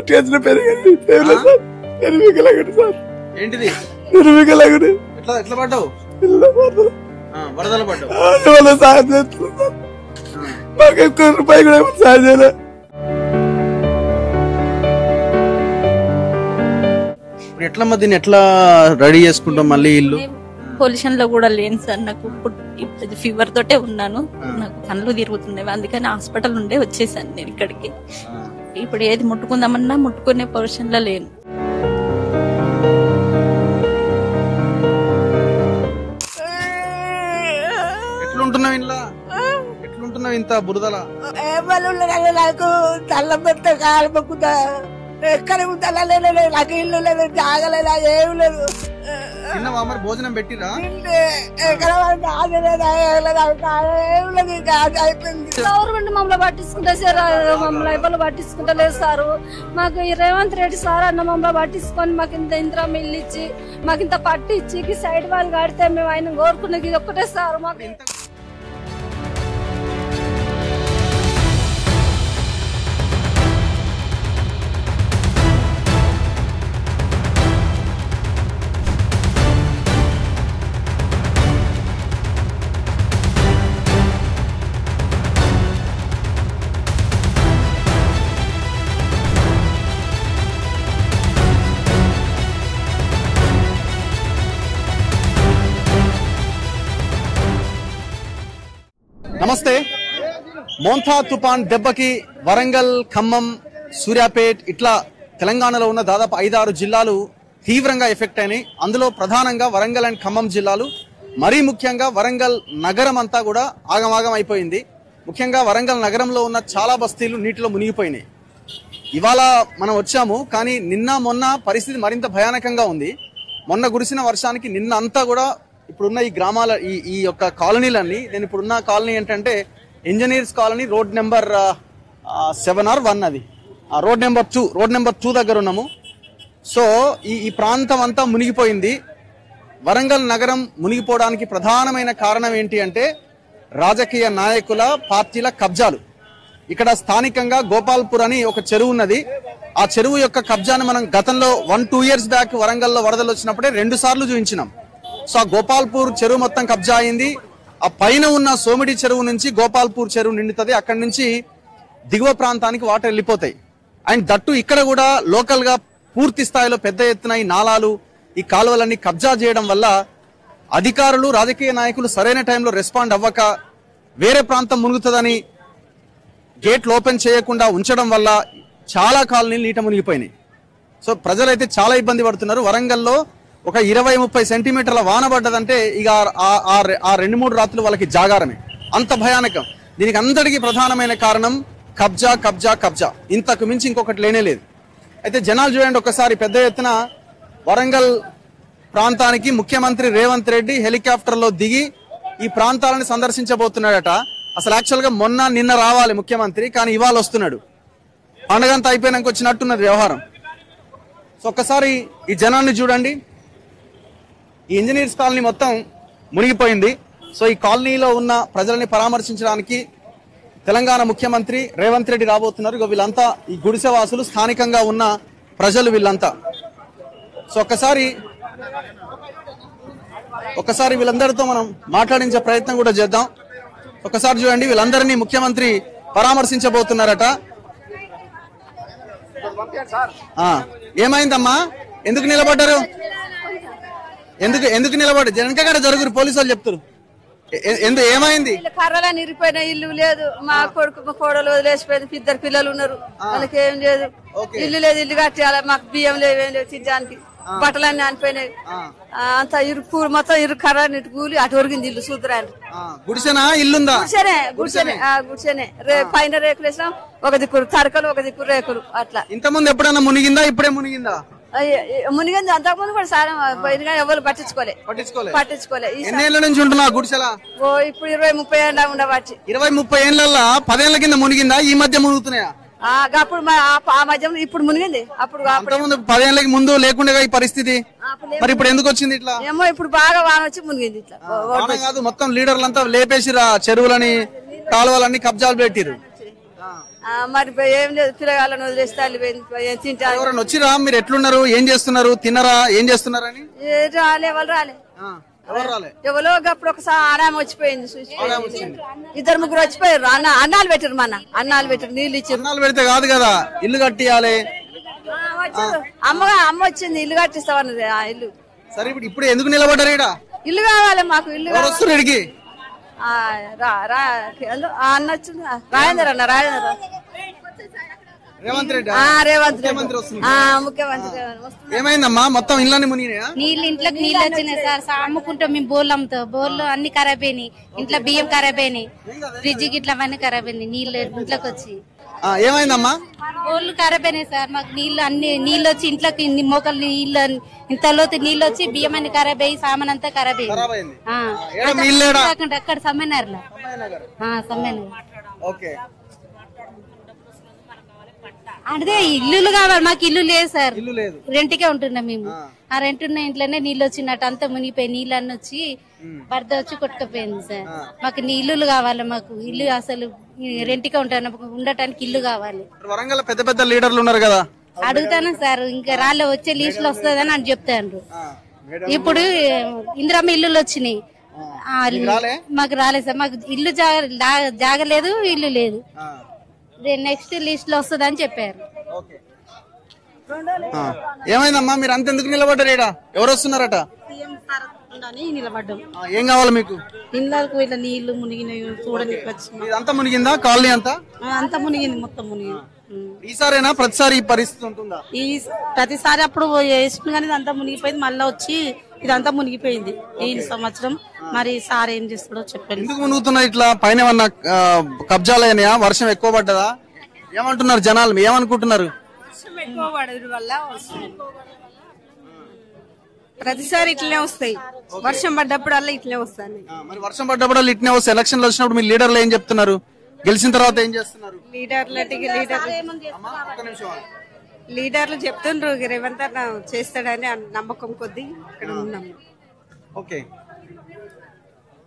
పట్టుకొచ్చిన పెరిగింది ఎనిమిదిలాగండి సార్. ఏంటిది ఎనిమిదిలాగండి ఎట్లా పడ్డావు? వరదలు పడ్డావు. సాయం చేస్తున్నారు సార్. మాకు ఎక్కువ రూపాయి కూడా సాయం చేయలే. ఎట్లా దీన్ని ఎట్లా రెడీ చేసుకుంటాం మళ్ళీ ఇల్లు? పొల్యూషన్ లో కూడా లేను సార్. నాకు ఫీవర్ తోటే ఉన్నాను. నాకు కళ్ళు తిరుగుతున్నాయి. అందుకని హాస్పిటల్ ఉండే వచ్చేసాను నేను ఇక్కడికి. ఇప్పుడు ఏది ముట్టుకుందామన్నా ముట్టుకునే పొజిషన్ లో లేను. ఎట్లుంటున్నావు ఇంట్లో? ఎట్లుంటున్నావు ఇంత బురదలా? నాకు తల్ల పెద్ద కాలు మొక్కుతా. ఎక్కడ ఉండాలా నాకు ఇల్లు లేదు, జాగలేదు, ఏమి లేదు. మరి భోజనం పెట్టిరా? గవర్నమెంట్ మమ్మల్ని పట్టించుకుంటే సార్, మమ్మల్ని ఇబ్బంది పట్టించుకుంటా లేదు సార్. మాకు ఈ రేవంత్ రెడ్డి సార్ అన్న మమ్మల్ని పట్టించుకొని మాకు ఇంత ఇందిరా మిల్లు ఇచ్చి మాకు ఇంత పట్టు ఇచ్చి సైడ్ వాళ్ళు కడితే మేము ఆయన కోరుకునేది ఇది ఒక్కటే సార్. మాకు నమస్తే. మోంతా తుఫాన్ దెబ్బకి వరంగల్, ఖమ్మం, సూర్యాపేట్ ఇట్లా తెలంగాణలో ఉన్న దాదాపు 5-6 జిల్లాలు తీవ్రంగా ఎఫెక్ట్ అయినాయి. అందులో ప్రధానంగా వరంగల్ అండ్ ఖమ్మం జిల్లాలు, మరీ ముఖ్యంగా వరంగల్ నగరం అంతా కూడా ఆగమాగం అయిపోయింది. ముఖ్యంగా వరంగల్ నగరంలో ఉన్న చాలా బస్తీలు నీటిలో మునిగిపోయినాయి. ఇవాళ మనం వచ్చాము, కానీ నిన్న మొన్న పరిస్థితి మరింత భయానకంగా ఉంది. మొన్న కురిసిన వర్షానికి నిన్న అంతా కూడా ఇప్పుడున్న ఈ గ్రామాల ఈ యొక్క కాలనీలన్నీ, నేను ఇప్పుడున్న కాలనీ ఏంటంటే engineers colony, road number 7 or 1, అది రోడ్ నెంబర్ 2 దగ్గర ఉన్నాము. సో ఈ ప్రాంతం అంతా మునిగిపోయింది. వరంగల్ నగరం మునిగిపోవడానికి ప్రధానమైన కారణం ఏంటి అంటే రాజకీయ నాయకుల, పార్టీల కబ్జాలు. ఇక్కడ స్థానికంగా గోపాల్పూర్ అని ఒక చెరువు ఉన్నది. ఆ చెరువు యొక్క కబ్జాను మనం గతంలో 1-2 years బ్యాక్ వరంగల్లో వరదలు వచ్చినప్పుడే 2 సార్లు చూపించినాం. సో ఆ గోపాల్పూర్ చెరువు మొత్తం కబ్జా అయింది. ఆ పైన ఉన్న సోమిడి చెరువు నుంచి గోపాల్పూర్ చెరువు నిండుతుంది. అక్కడి నుంచి దిగువ ప్రాంతానికి వాటర్ వెళ్ళిపోతాయి. అండ్ దట్టు ఇక్కడ కూడా లోకల్ గా పూర్తి స్థాయిలో పెద్ద ఎత్తున ఈ నాలాలు, ఈ కాలువలన్నీ కబ్జా చేయడం వల్ల అధికారులు, రాజకీయ నాయకులు సరైన టైంలో రెస్పాండ్ అవ్వక వేరే ప్రాంతం మునుగుతుందని గేట్లు ఓపెన్ చేయకుండా ఉంచడం వల్ల చాలా కాలనీలు నీట మునిగిపోయినాయి. సో ప్రజలైతే చాలా ఇబ్బంది పడుతున్నారు. వరంగల్లో ఒక 20-30 సెంటీమీటర్ల వాన పడ్డదంటే ఇక ఆ 2-3 రాత్రులు వాళ్ళకి జాగారమే. అంత భయానకం. దీనికి అందరికీ ప్రధానమైన కారణం కబ్జా కబ్జా కబ్జా. ఇంతకు మించి ఇంకొకటి లేనే లేదు. అయితే జనాలు చూడండి ఒక్కసారి, పెద్ద ఎత్తున వరంగల్ ప్రాంతానికి ముఖ్యమంత్రి రేవంత్ రెడ్డి హెలికాప్టర్లో దిగి ఈ ప్రాంతాలను సందర్శించబోతున్నాడట. అసలు యాక్చువల్గా నిన్న రావాలి ముఖ్యమంత్రి, కానీ ఇవాళ వస్తున్నాడు. పండగంతా అయిపోయినాక వచ్చినట్టున్నది వ్యవహారం. సో ఒక్కసారి ఈ జనాన్ని చూడండి. ఈ ఇంజనీర్స్ కాలనీ మొత్తం మునిగిపోయింది. సో ఈ కాలనీలో ఉన్న ప్రజల్ని పరామర్శించడానికి తెలంగాణ ముఖ్యమంత్రి రేవంత్ రెడ్డి రాబోతున్నారు. వీళ్ళంతా ఈ గుడిసెవాసులు, స్థానికంగా ఉన్న ప్రజలు వీళ్ళంతా. సో ఒక్కసారి వీళ్ళందరితో మనం మాట్లాడించే ప్రయత్నం కూడా చేద్దాం. ఒక్కసారి చూడండి, వీళ్ళందరినీ ముఖ్యమంత్రి పరామర్శించబోతున్నారట. ఏమైందమ్మా? ఎందుకు నిలబడ్డారు? ఎందుకు నిలబడి వెనకగడ జరుగురు పోలీసు వాళ్ళు చెప్తారు. ఏమైంది? కర్రగా నిరిపోయిన ఇల్లు లేదు. మా కొడుకు, మా కోడలు వదిలేసిపోయింది. 2 పిల్లలు ఉన్నారు. వాళ్ళకి ఏం లేదు, ఇల్లు లేదు. ఇల్లు కట్టాలి. మాకు బియ్యం లేవు, ఏం లేవు తినడానికి. బట్టలన్నీ అనిపోయినాయి. అంత ఇరుకు మొత్తం కర్ర నిట్టు కూలి అటు ఒరిగింది ఇల్లు. చూద్దరాండి. గుడిసెనా ఇల్లుందా? గుడిసెనే. పైన రేకులు వేసినాం. ఒక దిక్కు తడకలు, ఒక దిక్కు రేకులు. అట్లా. ఇంతకుముందు ఎప్పుడన్నా మునిగిందా? ఇప్పుడే మునిగిందా? మునిగింది. అంతకుముందు కూడా సార్ పోయింది, కానీ ఎవరు పట్టించుకోలే. ఎన్నేళ్ల నుంచి ఉంటున్నా గుడిసెలా? ఇప్పుడు 20-30 ఏళ్ళ ఉండబట్టి. 20-30 ఏళ్ళ 10 ఏళ్ల కింద మునిగిందా? ఈ మధ్య మునుగుతున్నాయా? అప్పుడు ఆ మధ్య ఇప్పుడు మునిగింది. అప్పుడు 10 ఏళ్ళకి ముందు లేకుండా ఈ పరిస్థితి. మరి ఇప్పుడు ఎందుకు వచ్చింది ఇట్లా? ఏమో ఇప్పుడు బాగా వాన వచ్చి మునిగింది. ఇట్లా కాదు, మొత్తం లీడర్లంతా లేపేసిరా చెరువులని, కాలువలన్నీ కబ్జాలు పెట్టిరు. మరి ఏం లేదు, పిల్లగాళ్ళని వదిలేస్తే ఏం తింటారు. ఎవరైనా వచ్చిరా? మీరు ఎట్లున్నారు, ఏం చేస్తున్నారు, తిన్నారా, ఏం చేస్తున్నారని? రాలే, ఎవరు రాలే. ఎవరో అప్పుడు ఒకసారి ఆరామ వచ్చిపోయింది, ఇద్దరు ముగ్గురు వచ్చిపోయారు. అన్నాలు పెట్టారు, అన్నాలు పెట్టారు, నీళ్ళు ఇచ్చారు. అన్నాలు పెడితే కాదు కదా, ఇల్లు కట్టియాలి. అమ్మ వచ్చింది, ఇల్లు కట్టిస్తామన్నది. ఆ ఇల్లు సరే, ఇప్పుడు ఎందుకు నిలబడ్డారు? ఇల్లు కావాలి మాకు, ఇల్లు వస్తున్నారు ఇడికి. అన్న వచ్చింది, రాజేంద్ర అన్న, రాజేంద్ర రేవంత్ రెడ్డి ముఖ్యమంత్రి. ఏమైందమ్మా? మొత్తం ఇళ్ళని మునిగినాయా? నీళ్ళు ఇంట్లోకి నీళ్ళు వచ్చినాయి సార్. అమ్ముకుంటాం మేము, బోర్లు అమ్ముతాం. బోర్లు అన్ని ఖరాబ్ అయినాయి, ఇంట్లో బియ్యం ఖరాబ్ అయినాయి, ఫ్రిడ్జ్ గిట్ల అవన్నీ ఖరాబ్ అయినాయి నీళ్ళు ఇంట్లోకి వచ్చి. ఏమైందమ్మా? బోర్లు ఖరాబ్ అయినాయి సార్. మాకు నీళ్లు అన్ని నీళ్ళు వచ్చి ఇంట్లోకి మోకలు నీళ్ళు ఇంతలోకి నీళ్ళు వచ్చి బియ్యం అన్ని ఖరాబ్ అయ్యి సామాన్ అంతా ఖరాబ్ అయ్యింది. అక్కడ సమ్మెనగర్. అంటే ఇల్లు కావాలి మాకు, ఇల్లు లేదు సార్, రెంట్కే ఉంటున్నాం మేము. ఆ రెంట్ ఉన్న ఇంట్లోనే నీళ్ళు వచ్చినట్టు అంతా మునిగిపోయి నీళ్ళు అన్ని వచ్చి వరద వచ్చి కొట్టుకుపోయింది సార్. మాకు ఇల్లు కావాలి, మాకు ఇల్లు అసలు రెంట్కే ఉంటాను, ఉండటానికి ఇల్లు కావాలి. వరంగల్ పెద్ద పెద్ద లీడర్లు ఉన్నారు కదా, అడుగుతాను సార్. ఇంకా రాళ్ళే వచ్చే లిస్ట్ లో వస్తుందని అని చెప్తాను. ఇప్పుడు ఇందిరమ్మ ఇల్లులు వచ్చినాయి, మాకు రాలేదు సార్. మాకు ఇల్లు జాగలేదు, ఇల్లు లేదు. నెక్స్ట్ లిస్ట్ లో వస్తుందని చెప్పారు. ఏమైందమ్మా? మీరు అంత ఎందుకు నిలబడ్డారు? ఎవరు వస్తున్నారట? నిలబడ్డాం. ఏం కావాలి మీకు? ఇళ్ళకు ఇట్లా నీళ్లు మునిగినాయి చూడడానికి వచ్చింది. అంతా మునిగిందా? కాలనీ అంతా అంతా మునిగింది, మొత్తం మునిగింది. ఈసారేనా ప్రతిసారి ఈ పరిస్థితి ఉంటుందా? ప్రతిసారి అప్పుడు వేసిన కానీ ఇదంతా మునిగిపోయింది, మళ్ళీ వచ్చి ఇదంతా మునిగిపోయింది ఈ సంవత్సరం. మరి సార్ ఏం చేస్తాడో చెప్పండి. ఎందుకు మునుగుతున్నాయి ఇట్లా? పైన ఏమన్నా కబ్జాలు అయినాయా? వర్షం ఎక్కువ పడ్డదా? ఏమంటున్నారు జనాలు? ఏమనుకుంటున్నారు? ఎక్కువ పడదు వల్ల ప్రతిసారి ఇట్లనే వస్తాయి, వర్షం పడ్డప్పుడు అలా ఇట్లే వస్తాయి. మరి వర్షం పడ్డప్పుడు ఇట్లే వస్తాయి. ఎలక్షన్లు వచ్చినప్పుడు మీ లీడర్లు ఏం చెప్తున్నారు? గెలిచిన తర్వాత ఏం చేస్తున్నారు? లీడర్లు చెప్తుండ్రు రేవంత్ అన్న చేస్తాడని నమ్మకం కొద్ది ఇక్కడ ఉన్నాము. ఓకే,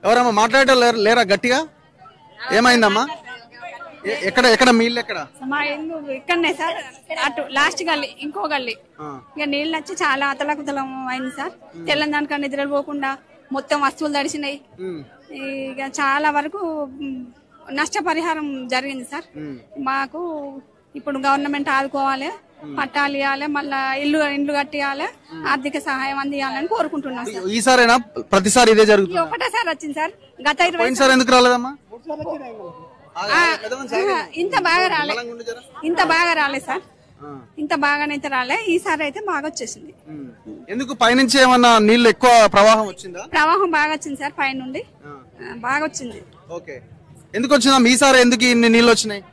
ఎవరమ్మా మాట్లాడటం లేరా గట్టిగా? ఏమైందమ్మా? ఎక్కడ మీ ఇల్లు ఎక్కడ? మా ఇల్లు ఇక్కడనే సార్, అటు లాస్ట్ గల్లీ, ఇంకో గల్లీ. ఇక నీళ్ళు వచ్చి చాలా అతలకుతలం అయింది సార్. తెల్లందానికన్నా నిద్రలు పోకుండా మొత్తం వస్తువులు తడిసినాయి. ఇక చాలా వరకు నష్టపరిహారం జరిగింది సార్. మాకు ఇప్పుడు గవర్నమెంట్ ఆదుకోవాలి, పట్టాలు ఇవ్వాలి, మళ్ళా ఇల్లు కట్టియాలి, ఆర్థిక సహాయం అందియాలని కోరుకుంటున్నాం సార్. ఈసారైనా ప్రతిసారి ఇదే జరుగుతుంది? ఒకటేసారి వచ్చింది సార్. గత 20 ఎందుకు రాలేదమ్మా? ఇంత బాగా రాలే సార్, ఇంత బాగానైతే రాలే. ఈసారి అయితే బాగా వచ్చేసింది. ఎందుకు? పైనుంచి ఏమన్నా నీళ్లు ఎక్కువ ప్రవాహం వచ్చిందా? ప్రవాహం బాగా వచ్చింది సార్, పై నుండి బాగా వచ్చింది. ఓకే, ఎందుకు వచ్చిందా? ఈసారి ఎందుకు ఇన్ని నీళ్ళు వచ్చినాయి?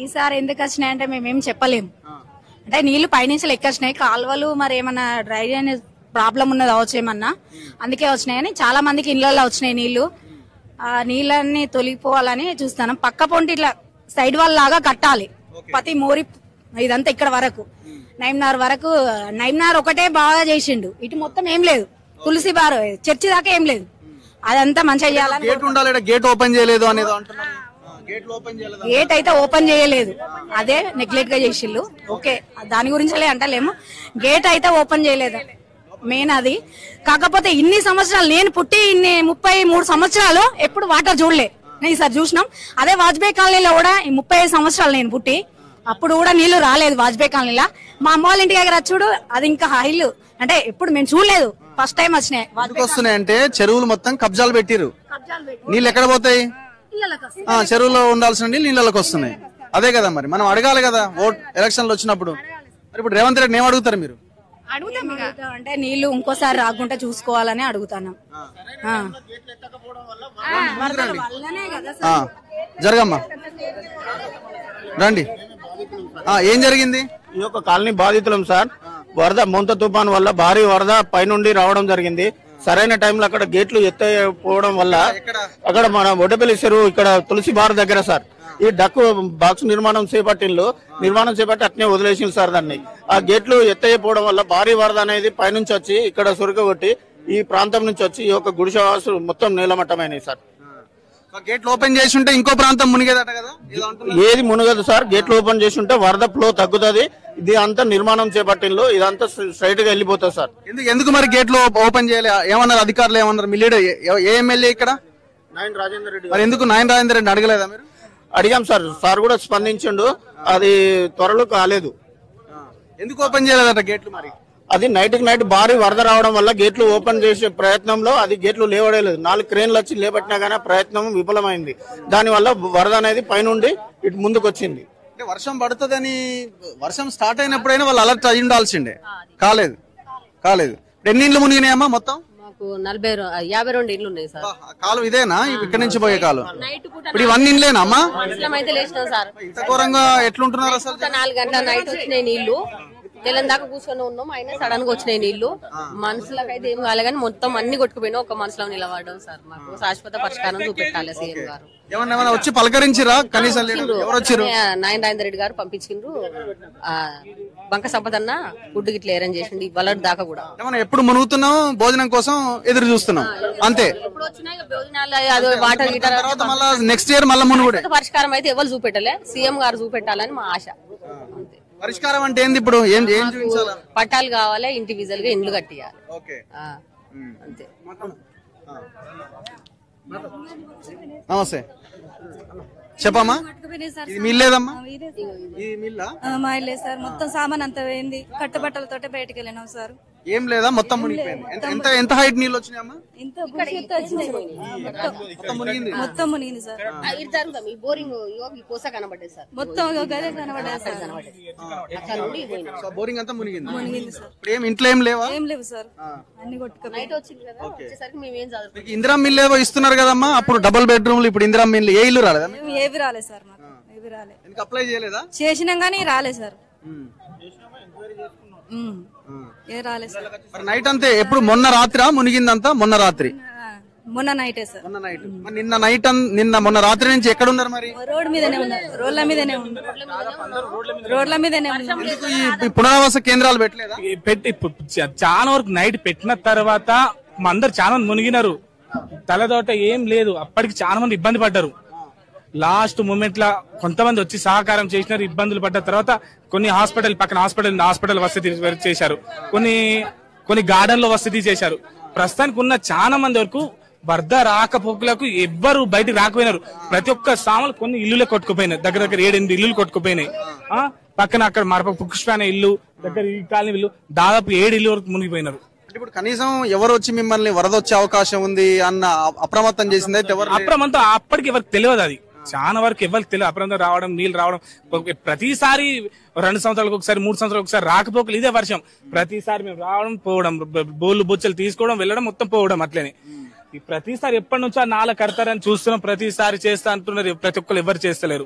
ఈసారి ఎందుకు వచ్చినాయి అంటే మేమేం చెప్పలేము. అంటే నీళ్లు పైనుంచి లెక్కొచ్చినాయి, కాలువలు మరి ఏమన్నా డ్రైనేజ్ ప్రాబ్లం ఉన్నది అవచ్చు ఏమన్నా, అందుకే వచ్చినాయని చాలా మందికి ఇళ్లలో వచ్చినాయి నీళ్లు. ఆ నీళ్ళని తొలిగిపోవాలని చూస్తాను. పక్క పొంటి ఇట్లా సైడ్ వాల్ లాగా కట్టాలి, ప్రతి మోరి ఇదంతా ఇక్కడ వరకు నైమ్నార్ వరకు. నైమ్నార్ ఒకటే బాగా చేసిండు, ఇటు మొత్తం ఏం లేదు. తులసి బారు చర్చి దాకా ఏం లేదు, అదంతా మంచిగా చేయాలని. గేట్ ఓపెన్ చేయలేదు అనేది. గేట్ అయితే ఓపెన్ చేయలేదు, అదే నెగ్లెక్ట్ గా చేసిళ్ళు. ఓకే, దాని గురించి అంటలేము. గేట్ అయితే ఓపెన్ చేయలేదు, మెయిన్ అది. కాకపోతే ఇన్ని సంవత్సరాలు నేను పుట్టి 33 సంవత్సరాలు ఎప్పుడు వాటర్ చూడలే. నేను ఈసారి చూసినాం. అదే వాజ్పేయి కాలనీలో కూడా 35 సంవత్సరాలు నేను పుట్టి, అప్పుడు కూడా నీళ్లు రాలేదు వాజ్పేయి కాలనీలో. మా అమ్మ వాళ్ళ ఇంటి దగ్గర చూడు, అది ఇంకా హైలు అంటే ఎప్పుడు మేము చూడలేదు, ఫస్ట్ టైం వచ్చినాయి. వస్తున్నాయి అంటే చెరువులు మొత్తం కబ్జాలు పెట్టిరు, నీళ్ళు ఎక్కడ పోతాయి? చెరువులో ఉండాల్సిన నీళ్ళకి వస్తున్నాయి. అదే కదా మరి మనం అడగాలి కదా ఓట్ ఎలక్షన్లు వచ్చినప్పుడు. మరి ఇప్పుడు రేవంత్ రెడ్డి ఏం అడుగుతారు మీరు? అంటే నీళ్లు ఇంకోసారి రాకుండా చూసుకోవాలని అడుగుతాను. జరగమ్మా, రండి. ఏం జరిగింది? ఈ యొక్క కాలనీ బాధితులం సార్. వరద మొంత తుఫాన్ వల్ల భారీ వరద పైనుండి రావడం జరిగింది. సరైన టైంలో అక్కడ గేట్లు ఎత్తపోవడం వల్ల అక్కడ మన ఒడ్డపల్లి చెరువు ఇక్కడ తులసి బార్ దగ్గర సార్ ఈ డక్కు బాక్స్ నిర్మాణం చేపట్టి అట్నే వదిలేసింది సార్. దాన్ని ఆ గేట్లు ఎత్తపోవడం వల్ల భారీ వరద అనేది పైనుంచి వచ్చి ఇక్కడ సురకగొట్టి ఈ ప్రాంతం నుంచి వచ్చి ఈ యొక్క గుడిసె వాసులు మొత్తం నీలమట్టమైనవి సార్. గేట్లు ఓపెన్ చేసి ఉంటే ఇంకో ప్రాంతం మునిగేదట కదా? ఏది మునగదు సార్, గేట్లు ఓపెన్ చేసి ఉంటే వరద ఫ్లో తగ్గుతుంది. ఇది అంతా నిర్మాణం చేపట్టిండ్రు, ఇదంతా స్ట్రైట్ గా వెళ్ళిపోతుంది సార్. ఎందుకు మరి గేట్లు ఓపెన్ చేయలే? ఏమన్నారు అధికారులు? ఏమన్నారు? మీ లీడర్ ఏ ఎమ్మెల్యే ఇక్కడ? నాయన రాజేందర్ రెడ్డి. మరి ఎందుకు నాయన రాజేందర్ రెడ్డి అడగలేదా మీరు? అడిగాం సార్, సార్ కూడా స్పందించిండు, అది త్వరలో కాలేదు. ఎందుకు ఓపెన్ చేయలేదట గేట్లు? మరి అది నైట్ కి నైట్ భారీ వరద రావడం వల్ల గేట్లు ఓపెన్ చేసే ప్రయత్నంలో అది గేట్లు లేవడలేదు. 4 క్రేన్లు వచ్చి లేబట్టినా కానీ ప్రయత్నం విఫలమైంది. దానివల్ల వరద అనేది పైనుండి ఇటు ముందుకు వచ్చింది. అంటే వర్షం పడుతుందని వర్షం స్టార్ట్ అయినప్పుడైనా వాళ్ళు అలర్ట్ అయి ఉండాల్సిండే. కాలేదు. ఎన్ని ఇండ్లు మునిగినాయమ్మా మొత్తం? మాకు 52 ఇండ్లు ఉన్నాయి సార్. కాలు ఇదేనా ఇక్కడ నుంచి పోయే కాలు? ఇప్పుడు ఇవన్నీ ఇండ్లేనా అమ్మా? అయితే లేచినాం సార్. ఇంత ఘోరంగా ఎట్లుంటున్నారు అసలు? 4 గంటల నైట్ వచ్చినాయి నీళ్లు, తెల్లని దాకా కూర్చొని ఉన్నాం, అయినా సడన్ గా వచ్చినాయి నీళ్లు. మనుషులకు అయితే ఏం కాలే కానీ మొత్తం అన్ని కొట్టుకుపోయినా ఒక మనసులో నిలబడడం సార్. మాకు శాశ్వత పరిష్కారం చూపెట్టాలి సీఎం గారు. ఏమన్నా వచ్చి పలకరించిరా? కనీసం నాయన రాజేందర్ రెడ్డి గారు పంపించిండ్రు. బంక సంపదన్న ఫుడ్ గిట్ల అరేంజ్ చేసిండు ఇవాళ దాకా కూడా. ఏమన్నా ఎప్పుడు మునుగుతున్నాం భోజనం కోసం ఎదురు చూస్తున్నాం అంతే. వాటర్ గిటర్ నెక్స్ట్ ఇయర్ మళ్ళీ మునుగుడే. పరిష్కారం అయితే ఎవరు చూపెట్టలే, సీఎం గారు చూపెట్టాలని మా ఆశ. పరిష్కారం అంటే ఏంది? ఇప్పుడు ఏం చూపించాలి? పట్టాలు కావాలి, ఇండివిజువల్ గా ఇండ్లు కట్టియాలి అంతే. నమస్తే, చెప్పమ్మా. మీ ఇల్లేదమ్మా? మా ఇల్లే సార్. మొత్తం సామాన్ అంతా పోయింది, కట్టుబట్టలతోటే బయటకు వెళ్ళినాం సార్. ఏం లేదా? మొత్తం మునిగిపోయింది. ఎంత హైట్ నీళ్ళు వచ్చినాయమ్మా? మొత్తం మునిగింది సార్. బోరింగ్ కనబడ్డది సార్, మొత్తం గదే కనబడ్డది సార్. బోరింగ్ అంతా మునిగింది సార్. ఇప్పుడు ఏం ఇంట్లో ఏం లేవా? ఏం లేవు సార్, అన్ని కొట్టుకుపోయి. ఇందిరా మిల్లు ఏవో ఇస్తున్నారు కదమ్మా, అప్పుడు డబుల్ బెడ్రూమ్లు, ఇప్పుడు ఇందిరా మిల్లు ఏ ఇల్లు రాలేదా? ఏవి రాలేదు సార్, మాకు ఏవి రాలేదు. అప్లై చేయలేదా? చేసినాం కానీ రాలేదు సార్. ఏ రాలేదు సార్. నైట్ అంతే. ఎప్పుడు మొన్న రాత్రి మునిగిందంతా? మొన్న రాత్రి, మొన్న నైటే సార్. మొన్న రాత్రి నుంచి ఎక్కడ ఉన్నారు మరి? రోడ్ మీదనే ఉన్నారు, రోడ్ల మీదనే ఉన్నారు. ఈ పునరావాస కేంద్రాలు పెట్టలేదా? పెట్టి చాలా వరకు నైట్ పెట్టిన తర్వాత అందరు చాలా మంది మునిగినారు. తలదోట ఏం లేదు, అప్పటికి చాలా మంది ఇబ్బంది పడ్డారు. లాస్ట్ మూమెంట్ లా కొంతమంది వచ్చి సహకారం చేసినారు, ఇబ్బందులు పడ్డ తర్వాత కొన్ని హాస్పిటల్ పక్కన హాస్పిటల్ వసతి చేశారు, కొన్ని గార్డెన్ లో వసతి చేశారు. ప్రస్తుతానికి ఉన్న చాలా మంది వరకు వరద రాకపోకలకు ఎవ్వరు బయటకు రాకపోయినారు. ప్రతి ఒక్క సామాన్లు కొన్ని ఇల్లులే కొట్టుకుపోయినాయి, దగ్గర 7-8 ఇల్లులు కొట్టుకుపోయినాయి. పక్కన అక్కడ మరొక పుష్పాన ఇల్లు దగ్గర ఈ కాలనీ ఇల్లు దాదాపు 7 ఇల్లు వరకు మునిగిపోయినారు. ఇప్పుడు కనీసం ఎవరు వచ్చి మిమ్మల్ని వరద వచ్చే అవకాశం ఉంది అన్న అప్రమత్తం చేసింది అయితే అప్రమత్తం అప్పటికి ఎవరికి తెలియదు. అది చాలా వరకు ఎవరికి తెలియదు. అప్రమత్తం రావడం, నీళ్ళు రావడం ప్రతిసారి 2 సంవత్సరాలకు ఒకసారి 3 సంవత్సరాలకు ఒకసారి రాకపోకలు ఇదే వర్షం. ప్రతిసారి మేము రావడం పోవడం, బోళ్ళు బొచ్చలు తీసుకోవడం వెళ్ళడం మొత్తం పోవడం అట్లనే. ప్రతిసారి ఎప్పటి నుంచో నాలుగు కడతారని చూస్తున్నాం, ప్రతిసారి చేస్తా అంటున్నారు, ప్రతి ఒక్కరు ఎవరు చేస్తలేరు.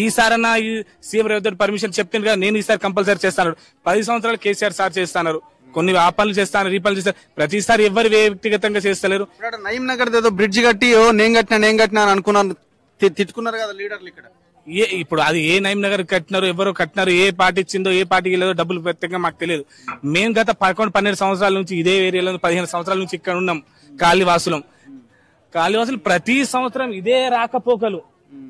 ఈసారన్నా ఈ సీఎం రేవంత్ రెడ్డి పర్మిషన్ చెప్తుంది కదా, నేను ఈసారి కంపల్సరీ చేస్తాను. 10 సంవత్సరాలు కేసీఆర్ సార్ చేస్తున్నారు, కొన్ని ఆ పనులు చేస్తాను, ఈ పనులు చేస్తారు. ప్రతిసారి ఎవరు వ్యక్తిగతంగా చేస్తలేరు. నయీం నగర్ ఏదో బ్రిడ్జ్ కట్టి నేను కట్టినా అని అనుకున్నాను, తిట్టుకున్నారు కదా లీడర్లు ఇక్కడ. ఇప్పుడు అది ఏ నయీం నగర్ కట్టినారు, ఎవరో కట్టినారు, ఏ పార్టీ ఇచ్చిందో ఏ పార్టీకి లేదో డబ్బులు ప్రత్యేకంగా మాకు తెలియదు. మేము గత 11-12 సంవత్సరాల నుంచి ఇదే ఏరియాలో 15 సంవత్సరాల నుంచి ఇక్కడ ఉన్నాం. కాళీవాసులు ప్రతి సంవత్సరం ఇదే రాకపోకలు.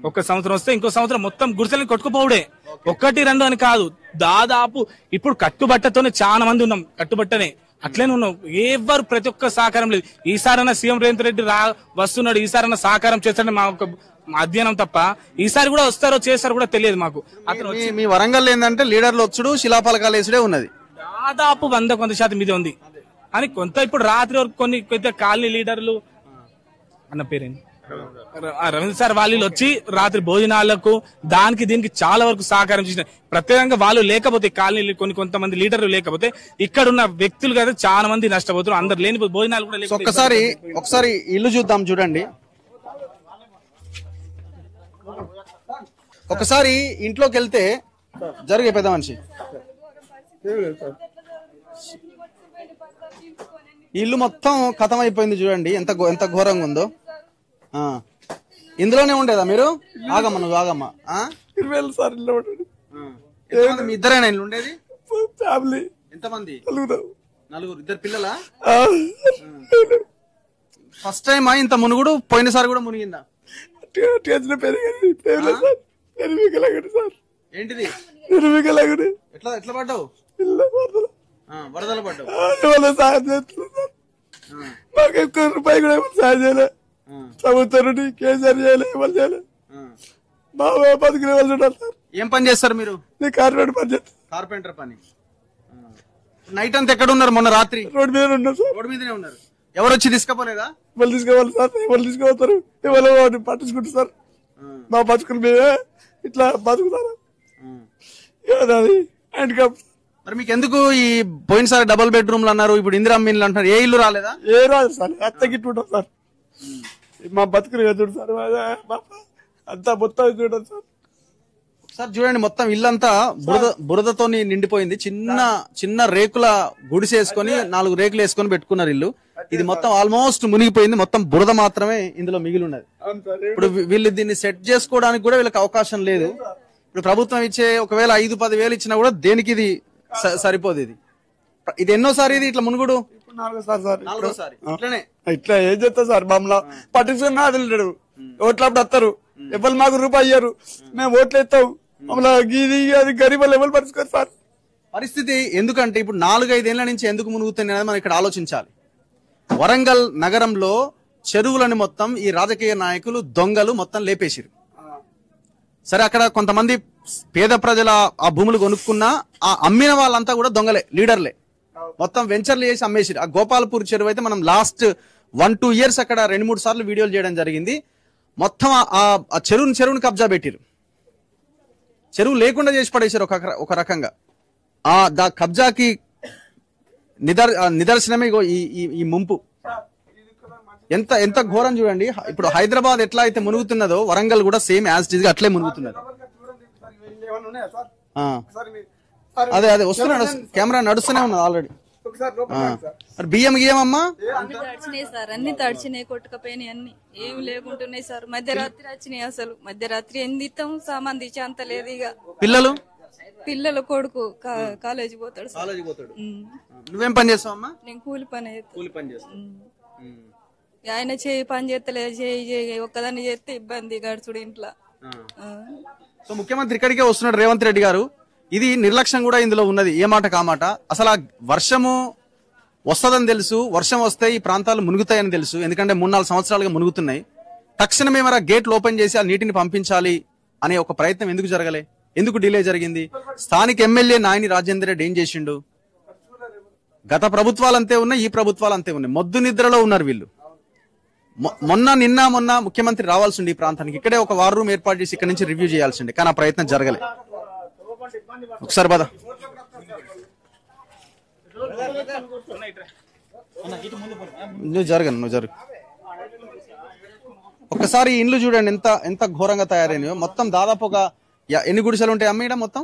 ఒక సంవత్సరం వస్తే ఇంకో సంవత్సరం మొత్తం గుడిసెలను కొట్టుకుపోవడే. 1-2 అని కాదు, దాదాపు ఇప్పుడు కట్టుబట్టతోనే చాలా మంది ఉన్నాం, కట్టుబట్టనే అట్లనే ఉన్నాం. ఎవరు ప్రతి ఒక్క సహకారం లేదు. ఈసారన్నా సీఎం రేవంత్ రెడ్డి వస్తున్నాడు, ఈసారన్నా సహకారం చేస్తాడని మా ఒక అధ్యయనం తప్ప ఈసారి కూడా వస్తారో చేస్తారో కూడా తెలియదు మాకు. మీ వరంగల్ ఏంటంటే లీడర్లు వచ్చుడు శిలాఫలకాలు వేసుడే ఉన్నది, దాదాపు 100% మీద ఉంది అని కొంత. ఇప్పుడు రాత్రి వరకు కొన్ని కాలనీ లీడర్లు అన్న పేరేంటి రవీంద్ర సార్ వాళ్ళు వచ్చి రాత్రి భోజనాలకు దానికి దీనికి చాలా వరకు సహకారం చేసిన. ప్రత్యేకంగా వాళ్ళు లేకపోతే కాలనీ కొంతమంది లీడర్లు లేకపోతే ఇక్కడ ఉన్న వ్యక్తులు కదా చాలా మంది నష్టపోతున్నారు. అందరు లేని భోజనాలు కూడా లేకపోతే. ఒకసారి ఇల్లు చూద్దాం, చూడండి ఒకసారి. ఇంట్లోకి వెళ్తే జరిగే పెద్ద మనిషి ఇల్లు మొత్తం ఖతం అయిపోయింది. చూడండి ఎంత ఘోరంగా ఉందో. ఇందులోనే ఉండేదా మీరు? ఆగమ్మ, నువ్వు ఆగమ్మా. 20 సార్ ఇల్లు మీ ఇద్దరేనా ఇల్లు ఉండేది? ఫ్యామిలీ ఎంతమంది? 4. ఇద్దరు పిల్లలా? ఫస్ట్ టైం ఇంత మునుగుడు? పోయినసారి కూడా మునిగిందా? నిర్వికలాగుడు సార్. ఏంటిది నిర్వికలాగుడు. ఎట్లా ఎట్లా పడ్డావు? వరదలు పడ్డావు. సాయం చేస్తున్నారు సార్. మాకు ఎక్కువ రూపాయి కూడా ఎవరు సాయం చేయలే. ప్రభుత్వం నుండి కేసీఆర్ చేయలే, ఎవరు చేయలే. మా బతుకునే వాళ్ళు ఉన్నారు సార్. ఏం పని చేస్తారు మీరు? కార్పెంటర్ పని చేస్తారు. కార్పెంటర్ పని. నైట్ అంతా ఎక్కడ ఉన్నారు? మొన్న రాత్రి రోడ్డు మీద ఉన్నారు సార్. రోడ్డు మీదనే ఉన్నారు. ఎవరు వచ్చి తీసుకపోలేదా? ఎవరు తీసుకోవాలి సార్? ఎవరు తీసుకుపోతారు? ఎవరు పట్టించుకుంటారు సార్? మా బతుకుల మీద ఇట్లా బతుకుతారు. మరి మీకు ఎందుకు ఈ పోయినసారి డబుల్ బెడ్రూమ్లు అన్నారు, ఇప్పుడు ఇందిరమ్మ ఇల్లు అంటున్నారు, ఏ ఇల్లు రాలేదా? ఏ రాదు సార్. అత్తగిట్టుంటాం సార్. మా బతుకులు చూడు సార్. అంతా మొత్తం చూడండి సార్. సార్ చూడండి, మొత్తం ఇల్లంతా బురదతో నిండిపోయింది. చిన్న చిన్న రేకుల గుడిసేసుకొని 4 రేకులు వేసుకొని పెట్టుకున్నారు ఇల్లు. ఇది మొత్తం ఆల్మోస్ట్ మునిగిపోయింది. మొత్తం బురద మాత్రమే ఇందులో మిగిలి ఉన్నది. ఇప్పుడు వీళ్ళు దీన్ని సెట్ చేసుకోవడానికి కూడా వీళ్ళకి అవకాశం లేదు. ఇప్పుడు ప్రభుత్వం ఇచ్చే ఒకవేళ 5-10 వేలు ఇచ్చినా కూడా దేనికి ఇది సరిపోదు. ఇది ఎన్నోసారి ఇది ఇట్లా మునుగుడు? 4సారి. ఇట్లా ఏం చేస్తా సార్? మమ్మల్ని పట్టించుకున్నా అదిలేడు. ఓట్లప్పుడు వస్తారు, ఎవరు మాకు రూపాయి ఇయ్యారు. మేము ఓట్లు ఎత్తాం. మమ్మల్ని అది గరీబ్ ఎవరు పట్టించుకోరు సార్. పరిస్థితి ఎందుకంటే ఇప్పుడు 4-5 ఏళ్ల నుంచి ఎందుకు మునుగుతుంది అనేది మనం ఇక్కడ ఆలోచించాలి. వరంగల్ నగరంలో చెరువులను మొత్తం ఈ రాజకీయ నాయకులు దొంగలు మొత్తం లేపేసిరు. సరే, అక్కడ కొంతమంది పేద ప్రజల ఆ భూములు కొనుక్కున్నా ఆ అమ్మిన వాళ్ళంతా కూడా దొంగలే, లీడర్లే. మొత్తం వెంచర్లు చేసి అమ్మేసిరు. ఆ గోపాలపూర్ చెరువు అయితే మనం లాస్ట్ 1-2 ఇయర్స్ అక్కడ 2-3 సార్లు వీడియోలు చేయడం జరిగింది. మొత్తం ఆ చెరువుని కబ్జా పెట్టిరు. చెరువు లేకుండా చేసి పడేసారు ఒక రకంగా. ఆ కబ్జాకి నిదర్శనమే ఈ ముంపు. ఎంత ఘోరం చూడండి. ఇప్పుడు హైదరాబాద్ ఎట్లా అయితే మునుగుతున్నదో వరంగల్ కూడా సేమ్ యాజ్ ఇట్ గా అట్లే మునుగుతున్నది. అదే వస్తున్నాడు, కెమెరా నడుస్తూనే ఉన్నది ఆల్రెడీ. బియ్యం అమ్మా తడిచినాయి సార్, అన్ని తడిచినాయి, కొట్టుకపోయినాయి, అన్ని ఏమి లేకుంటున్నాయి సార్. మధ్యరాత్రి వచ్చినాయి. అసలు మధ్యరాత్రి ఎందిస్తాం సామాన్ తెచ్చి అంత లేదు. ఇక పిల్లలు కొడుకు కాలేజీ పోతాడు. నువ్వేం పని చేస్తావు అమ్మా? నేను కూలి పని చేస్తాను. ఆయన చేయి పని చేస్తలేదు, చేయి ఒక్కదాన్ని చేస్తే ఇబ్బంది గడుచుడు ఇంట్లో. సో ముఖ్యమంత్రి ఇక్కడికే వస్తున్నాడు రేవంత్ రెడ్డి గారు. ఇది నిర్లక్ష్యం కూడా ఇందులో ఉన్నది. ఏ మాట కామాట. అసలు ఆ వర్షము వస్తుందని తెలుసు, వర్షం వస్తే ఈ ప్రాంతాలు మునుగుతాయని తెలుసు. ఎందుకంటే 3-4 సంవత్సరాలుగా మునుగుతున్నాయి. తక్షణమే మరి గేట్లు ఓపెన్ చేసి ఆ నీటిని పంపించాలి అనే ఒక ప్రయత్నం ఎందుకు జరగలే? ఎందుకు డిలే జరిగింది? స్థానిక ఎమ్మెల్యే నాయని రాజేందర్ రెడ్డి ఏం చేసిండు? గత ప్రభుత్వాలు అంతే ఉన్నాయి, ఈ ప్రభుత్వాలు అంతే ఉన్నాయి. మొద్దు నిద్రలో ఉన్నారు వీళ్ళు. మొన్న ముఖ్యమంత్రి రావాల్సి ఉండి ఈ ప్రాంతానికి. ఇక్కడే ఒక వార్ రూమ్ ఏర్పాటు చేసి ఇక్కడ నుంచి రివ్యూ చేయాల్సి ఉండే, కానీ ఆ ప్రయత్నం జరగలే. ఒకసారి బాధ నువ్వు జరుగు. ఒక్కసారి ఇండ్లు చూడండి ఎంత ఘోరంగా తయారైనయో. మొత్తం దాదాపు ఒక ఎన్ని గుడిసెలు ఉంటాయి అమ్మీడ? మొత్తం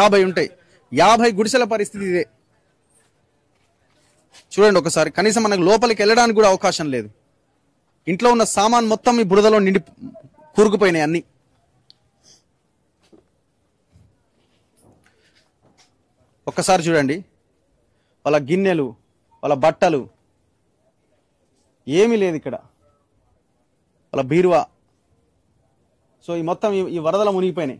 50 ఉంటాయి. 50 గుడిసెల పరిస్థితి ఇదే. చూడండి ఒకసారి. కనీసం మనకు లోపలికి వెళ్ళడానికి కూడా అవకాశం లేదు. ఇంట్లో ఉన్న సామాన్ మొత్తం ఈ బురదలో నిండి కూరుకుపోయినాయి అన్ని. ఒక్కసారి చూడండి, వాళ్ళ గిన్నెలు, వాళ్ళ బట్టలు ఏమీ లేదు ఇక్కడ. వాళ్ళ బీరువా. సో ఈ మొత్తం ఈ వరదల మునిగిపోయినాయి.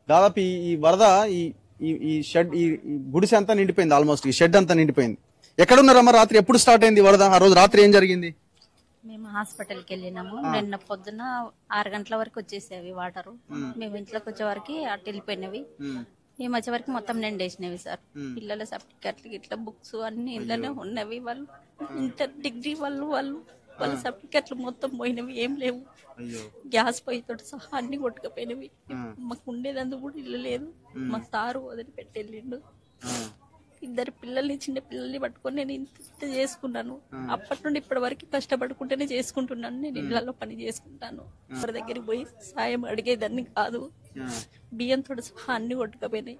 దాదాపు ఈ వరద ఈ షెడ్, ఈ గుడిసె అంతా నిండిపోయింది. ఆల్మోస్ట్ ఈ షెడ్ అంతా నిండిపోయింది. ఎక్కడున్నారమ్మా? రాత్రి ఎప్పుడు స్టార్ట్ అయింది వరద? ఆ రోజు రాత్రి ఏం జరిగింది? మేము హాస్పిటల్కి వెళ్ళినాము. నిన్న పొద్దున 6 గంటల వరకు వచ్చేసేవి వాటరు. మేము ఇంట్లోకి వచ్చే వరకు అటు వెళ్ళిపోయినవి. మేము వచ్చే వరకు మొత్తం నిండేసినవి సార్. పిల్లల సర్టిఫికెట్లు ఇట్లా బుక్స్ అన్ని ఇళ్ళనే ఉన్నవి. వాళ్ళు ఇంటర్ డిగ్రీ వాళ్ళ సర్టిఫికెట్లు మొత్తం పోయినవి, ఏం లేవు. గ్యాస్ పొయ్యితో సహా అన్ని కొట్టుకుపోయినవి. మాకు ఉండేదందుకు కూడా ఇల్లు లేదు. మా సారు వదిలిపెట్టి వెళ్ళిండు. 2 పిల్లల్ని, చిన్న పిల్లల్ని పట్టుకొని నేను ఇంత చేసుకున్నాను. అప్పటి నుండి ఇప్పటి వరకు కష్టపడుకుంటేనే చేసుకుంటున్నాను. నేను ఇళ్లలో పని చేసుకుంటాను. ఎవరి దగ్గరికి పోయి సాయం అడిగేదాన్ని కాదు. బియ్యంతో సహా అన్ని కొట్టుకుపోయినాయి.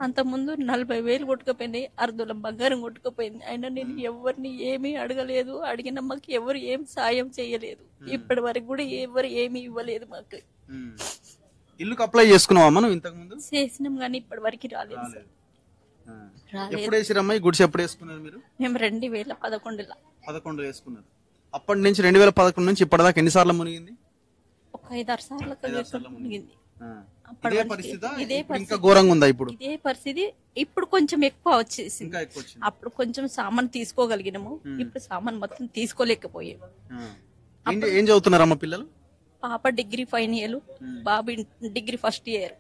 అంతకుముందు 40,000 కొట్టుకుపోయినాయి. 1/2 తులం బంగారం కొట్టుకుపోయింది. అయినా నేను ఎవరిని ఏమీ అడగలేదు. అడిగిన మాకు ఎవరు ఏం సాయం చేయలేదు. ఇప్పటి వరకు కూడా ఎవరు ఏమీ ఇవ్వలేదు మాకు. ఇల్లుకి అప్లై చేసుకున్నావా నువ్వు ఇంతకు ముందు? చేసినాం కానీ ఇప్పటి వరకు రాలేదు సార్. ఎప్పుడు వేసిరమ్మా ఈ గుడిసె? ఎప్పుడు వేసుకున్నారు మీరు? మేము 2011 11 వేసుకున్నారు. అప్పటి నుంచి 2011 నుంచి ఇప్పటిదాకా ఎన్నిసార్లు మునిగింది? ఒక 5-6 సార్లు మునిగింది. ఇదే పరిస్థితి ఇంకా ఘోరంగా ఉందా ఇప్పుడు? ఇదే పరిస్థితి. ఇప్పుడు కొంచెం ఎక్కువ వచ్చేసింది. అప్పుడు కొంచెం సామాన్ తీసుకోగలిగినాము, ఇప్పుడు సామాన్ మొత్తం తీసుకోలేకపోయాము. ఏం చదువుతున్నారమ్మా పిల్లలు? పాప డిగ్రీ ఫైనల్ ఇయర్, బాబు డిగ్రీ ఫస్ట్ ఇయర్.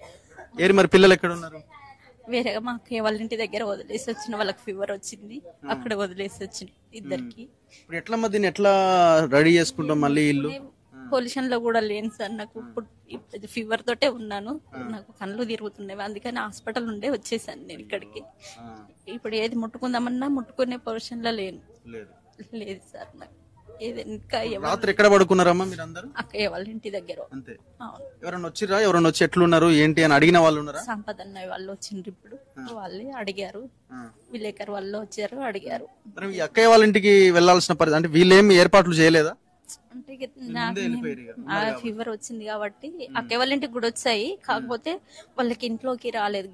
మరి పిల్లలు ఎక్కడ ఉన్నారు? వేరే మా అక్కయ్య వాళ్ళ ఇంటి దగ్గర వదిలేసి వచ్చిన, వాళ్ళకి ఫీవర్ వచ్చింది, అక్కడ వదిలేసి వచ్చిన ఇద్దరికి. ఎట్లా దీన్ని ఎట్లా రెడీ చేసుకుంటాం మళ్ళీ ఇల్లు? పొల్యూషన్ లో కూడా లేను సార్, నాకు ఫీవర్ తోటే ఉన్నాను, నాకు కళ్ళు తిరుగుతున్నాయి, అందుకని హాస్పిటల్ నుండే వచ్చేసాను నేను ఇక్కడికి. ఇప్పుడు ఏది ముట్టుకుందామన్నా ముట్టుకునే పొజిషన్ లో లేను. లేదు సార్, నాకు రాత్రి ఎక్కడ పడుకున్నారమ్మా మీరు అందరూ? అక్కయ్య వాళ్ళ ఇంటి దగ్గర. అంతే. ఎవరన్నా వచ్చిరా? ఎవరన్నా వచ్చి ఎట్లున్నారు ఏంటి అని అడిగిన వాళ్ళు ఉన్నారా? సంపద అన్నయ్య వాళ్ళు వచ్చిండ్రు, ఇప్పుడు వాళ్ళే అడిగారు, విలేకరు వాళ్ళు వచ్చారు అడిగారు. అక్కయ్య వాళ్ళ ఇంటికి వెళ్లాల్సిన పరిస్థితి అంటే వీళ్ళేమి ఏర్పాట్లు చేయలేదా? అంటే ఫీవర్ వచ్చింది కాబట్టి అక్కయ్య వాళ్ళ ఇంటికి కూడా వచ్చాయి, కాకపోతే వాళ్ళకి ఇంట్లోకి రాలేదు,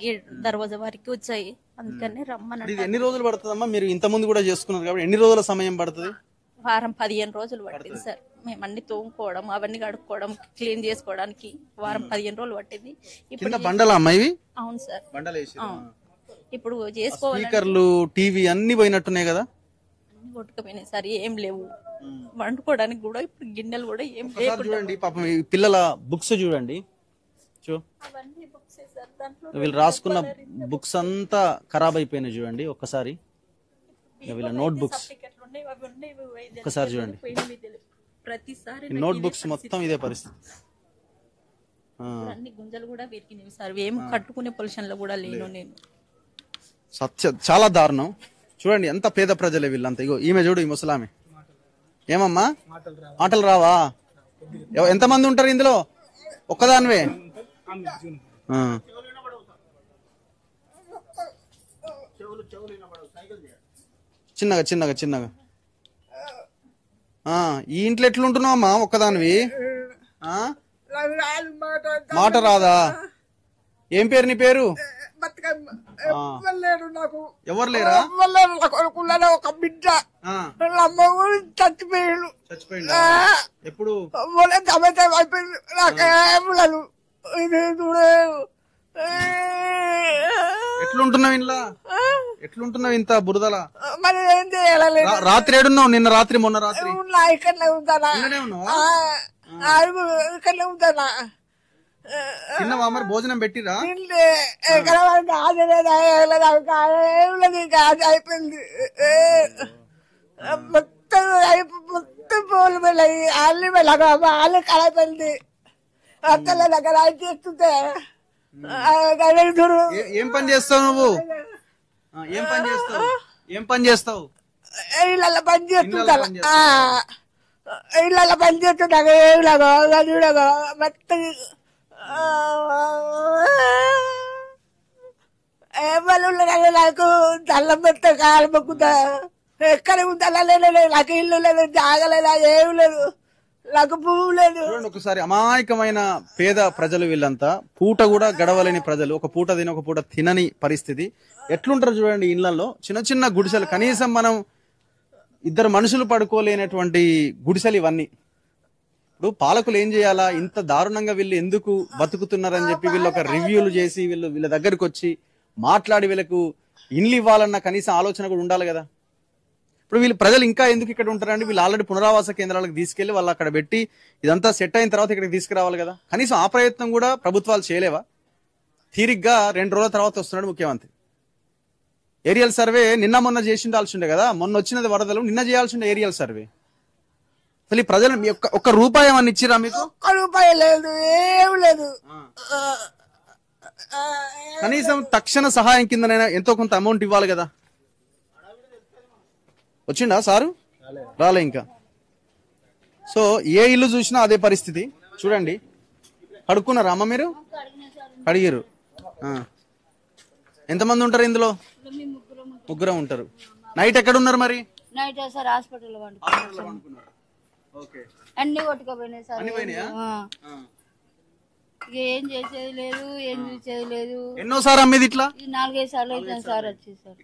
దర్వాజా వారికి వచ్చాయి, అందుకని రమ్మని. ఎన్ని రోజులు పడుతుందమ్మా? మీరు ఇంత ముందు కూడా చేసుకున్నారు కాబట్టి ఎన్ని రోజుల సమయం పడుతుంది? వారం 15 రోజులు పట్టింది సార్. మేము అన్ని తోముకోవడం, అవన్నీ కడుక్కోవడం, క్లీన్ చేసుకోవడానికి వారం 15 రోజులు పట్టింది. ఇప్పుడు బండలా అమ్మా ఇవి? అవును సార్, ఇప్పుడు చేసుకోవాలి. స్పీకర్లు, టీవీ అన్ని పోయినట్టున్నాయి కదా? అన్ని కొట్టుకుపోయినాయి సార్, ఏం లేవు. వండుకోవడానికి కూడా ఇప్పుడు గిన్నెలు కూడా ఏం లేవు. చూడండి పాపం పిల్లల బుక్స్ చూడండి, వీళ్ళు రాసుకున్న బుక్స్ అంతా ఖరాబ్ అయిపోయినాయి. చూడండి ఒక్కసారి వీళ్ళ నోట్ బుక్స్ ఒక్కసారి చూడండి, నోట్ బుక్స్ మొత్తం ఇదే పరిస్థితి. అన్ని గుంజలు కూడా పెరిగినవి సార్, ఏం కట్టుకునే పొజిషన్ లో కూడా లేను నేను. చాలా దారుణం. చూడండి ఎంత పేద ప్రజలే వీళ్ళంతా. ఇగో ఈమె చూడు, ఈ ముసలామె. ఏమమ్మా మాటలు రావా? ఎంతమంది ఉంటారు ఇందులో? ఒక్కదానివే? చిన్నగా చిన్నగా చిన్నగా. ఈ ఇంట్లో ఎట్లుంటున్నావమ్మా ఒక్కదానివి? మాట రాదా? ఏం పేరు నీ పేరు? ఎవరు లేరా? ఒక బిడ్డ చచ్చిపోయాడు. ఎప్పుడు? అయిపోయింది. నాకేములను ఎట్లుంటున్నావు ఇంట్లో? ఎట్లుంటున్నావు ఇంత బురదలా? మరి ఏం చేయాలి? రాత్రి ఏడున్నావు? నిన్న రాత్రి మొన్న రాత్రి? ఇక్కడనే ఉంటానా, ఇక్కడనే ఉంటానా. తిన్నావా మరి? భోజనం పెట్టిరా? అయిపోయింది మొత్తం పూలు వెళ్ళాయి, అల్లి వెళ్ళగా అల్లి కలైపోయింది. అత్తల దగ్గర చేస్తుంటే ఏం పని చేస్తావు నువ్వు? ఏం పని చేస్తావు? ఏం పని చేస్తావు? ఇళ్ళ పని చేస్తుంటా, ఇళ్ళ పని చేస్తుంటా. ఏలాగో చూడగో మొత్తం ఎవరు నాకు తల్లం పెడతా, కాలు మొక్కుతా, ఎక్కడ ఉందా? నాకు ఇల్లు లేదు, జాగలేదు, ఏమి లేదు, నాకు పువ్వు లేదు. ఒకసారి అమాయకమైన పేద ప్రజలు వీళ్ళంతా, పూట కూడా గడవలేని ప్రజలు, ఒక పూట తిని ఒక పూట తినని పరిస్థితి. ఎట్లుంటారు చూడండి ఇళ్లలో, చిన్న చిన్న గుడిసెలు, కనీసం మనం 2 మనుషులు పడుకోలేనటువంటి గుడిసెలు ఇవన్నీ. ఇప్పుడు పాలకులు ఏం చేయాలా? ఇంత దారుణంగా వీళ్ళు ఎందుకు బతుకుతున్నారని చెప్పి వీళ్ళు ఒక రివ్యూలు చేసి వీళ్ళ దగ్గరకు వచ్చి మాట్లాడి వీళ్ళకు ఇండ్లు ఇవ్వాలన్న కనీసం ఆలోచన కూడా ఉండాలి కదా. ఇప్పుడు వీళ్ళు ప్రజలు ఇంకా ఎందుకు ఇక్కడ ఉంటారండి? వీళ్ళు ఆల్రెడీ పునరావాస కేంద్రాలకు తీసుకెళ్లి వాళ్ళు అక్కడ పెట్టి ఇదంతా సెట్ అయిన తర్వాత ఇక్కడికి తీసుకురావాలి కదా. కనీసం ఆ ప్రయత్నం కూడా ప్రభుత్వాలు చేయలేవా? తీరిగ్గా 2 రోజుల తర్వాత వస్తున్నాడు ముఖ్యమంత్రి. ఏరియల్ సర్వే నిన్న మొన్న చేసి ఉండాల్సిండే కదా. మొన్న వచ్చినది వరదలు, నిన్న చేయాల్సిండే ఏరియల్ సర్వే. అసలు ఈ ప్రజలు ఒక్క రూపాయి ఏమన్నా ఇచ్చిరా మీకు? ఒక్క రూపాయి లేదు, ఏం లేదు. కనీసం తక్షణ సహాయం కిందనైనా ఎంతో కొంత అమౌంట్ ఇవ్వాలి కదా. వచ్చిండా సారు? రాలే ఇంకా. సో ఏ ఇల్లు చూసినా అదే పరిస్థితి. చూడండి, కడుక్కున్నారా అమ్మ మీరు? అడిగారు. ఎంతమంది ఉంటారు ఇందులో? 3 ఉంటారు. నైట్ ఎక్కడ ఉన్నారు మరి? నైట్ సార్ హాస్పిటల్ అన్ని కొట్టుకోపోయినాయి సార్. ఏం చేసేది లేదు, ఏం చూసేది లేదు. ఎన్నోసారి అమ్మేది ఇట్లా? 4-5 సార్లు అవుతుంది సార్ వచ్చి సార్.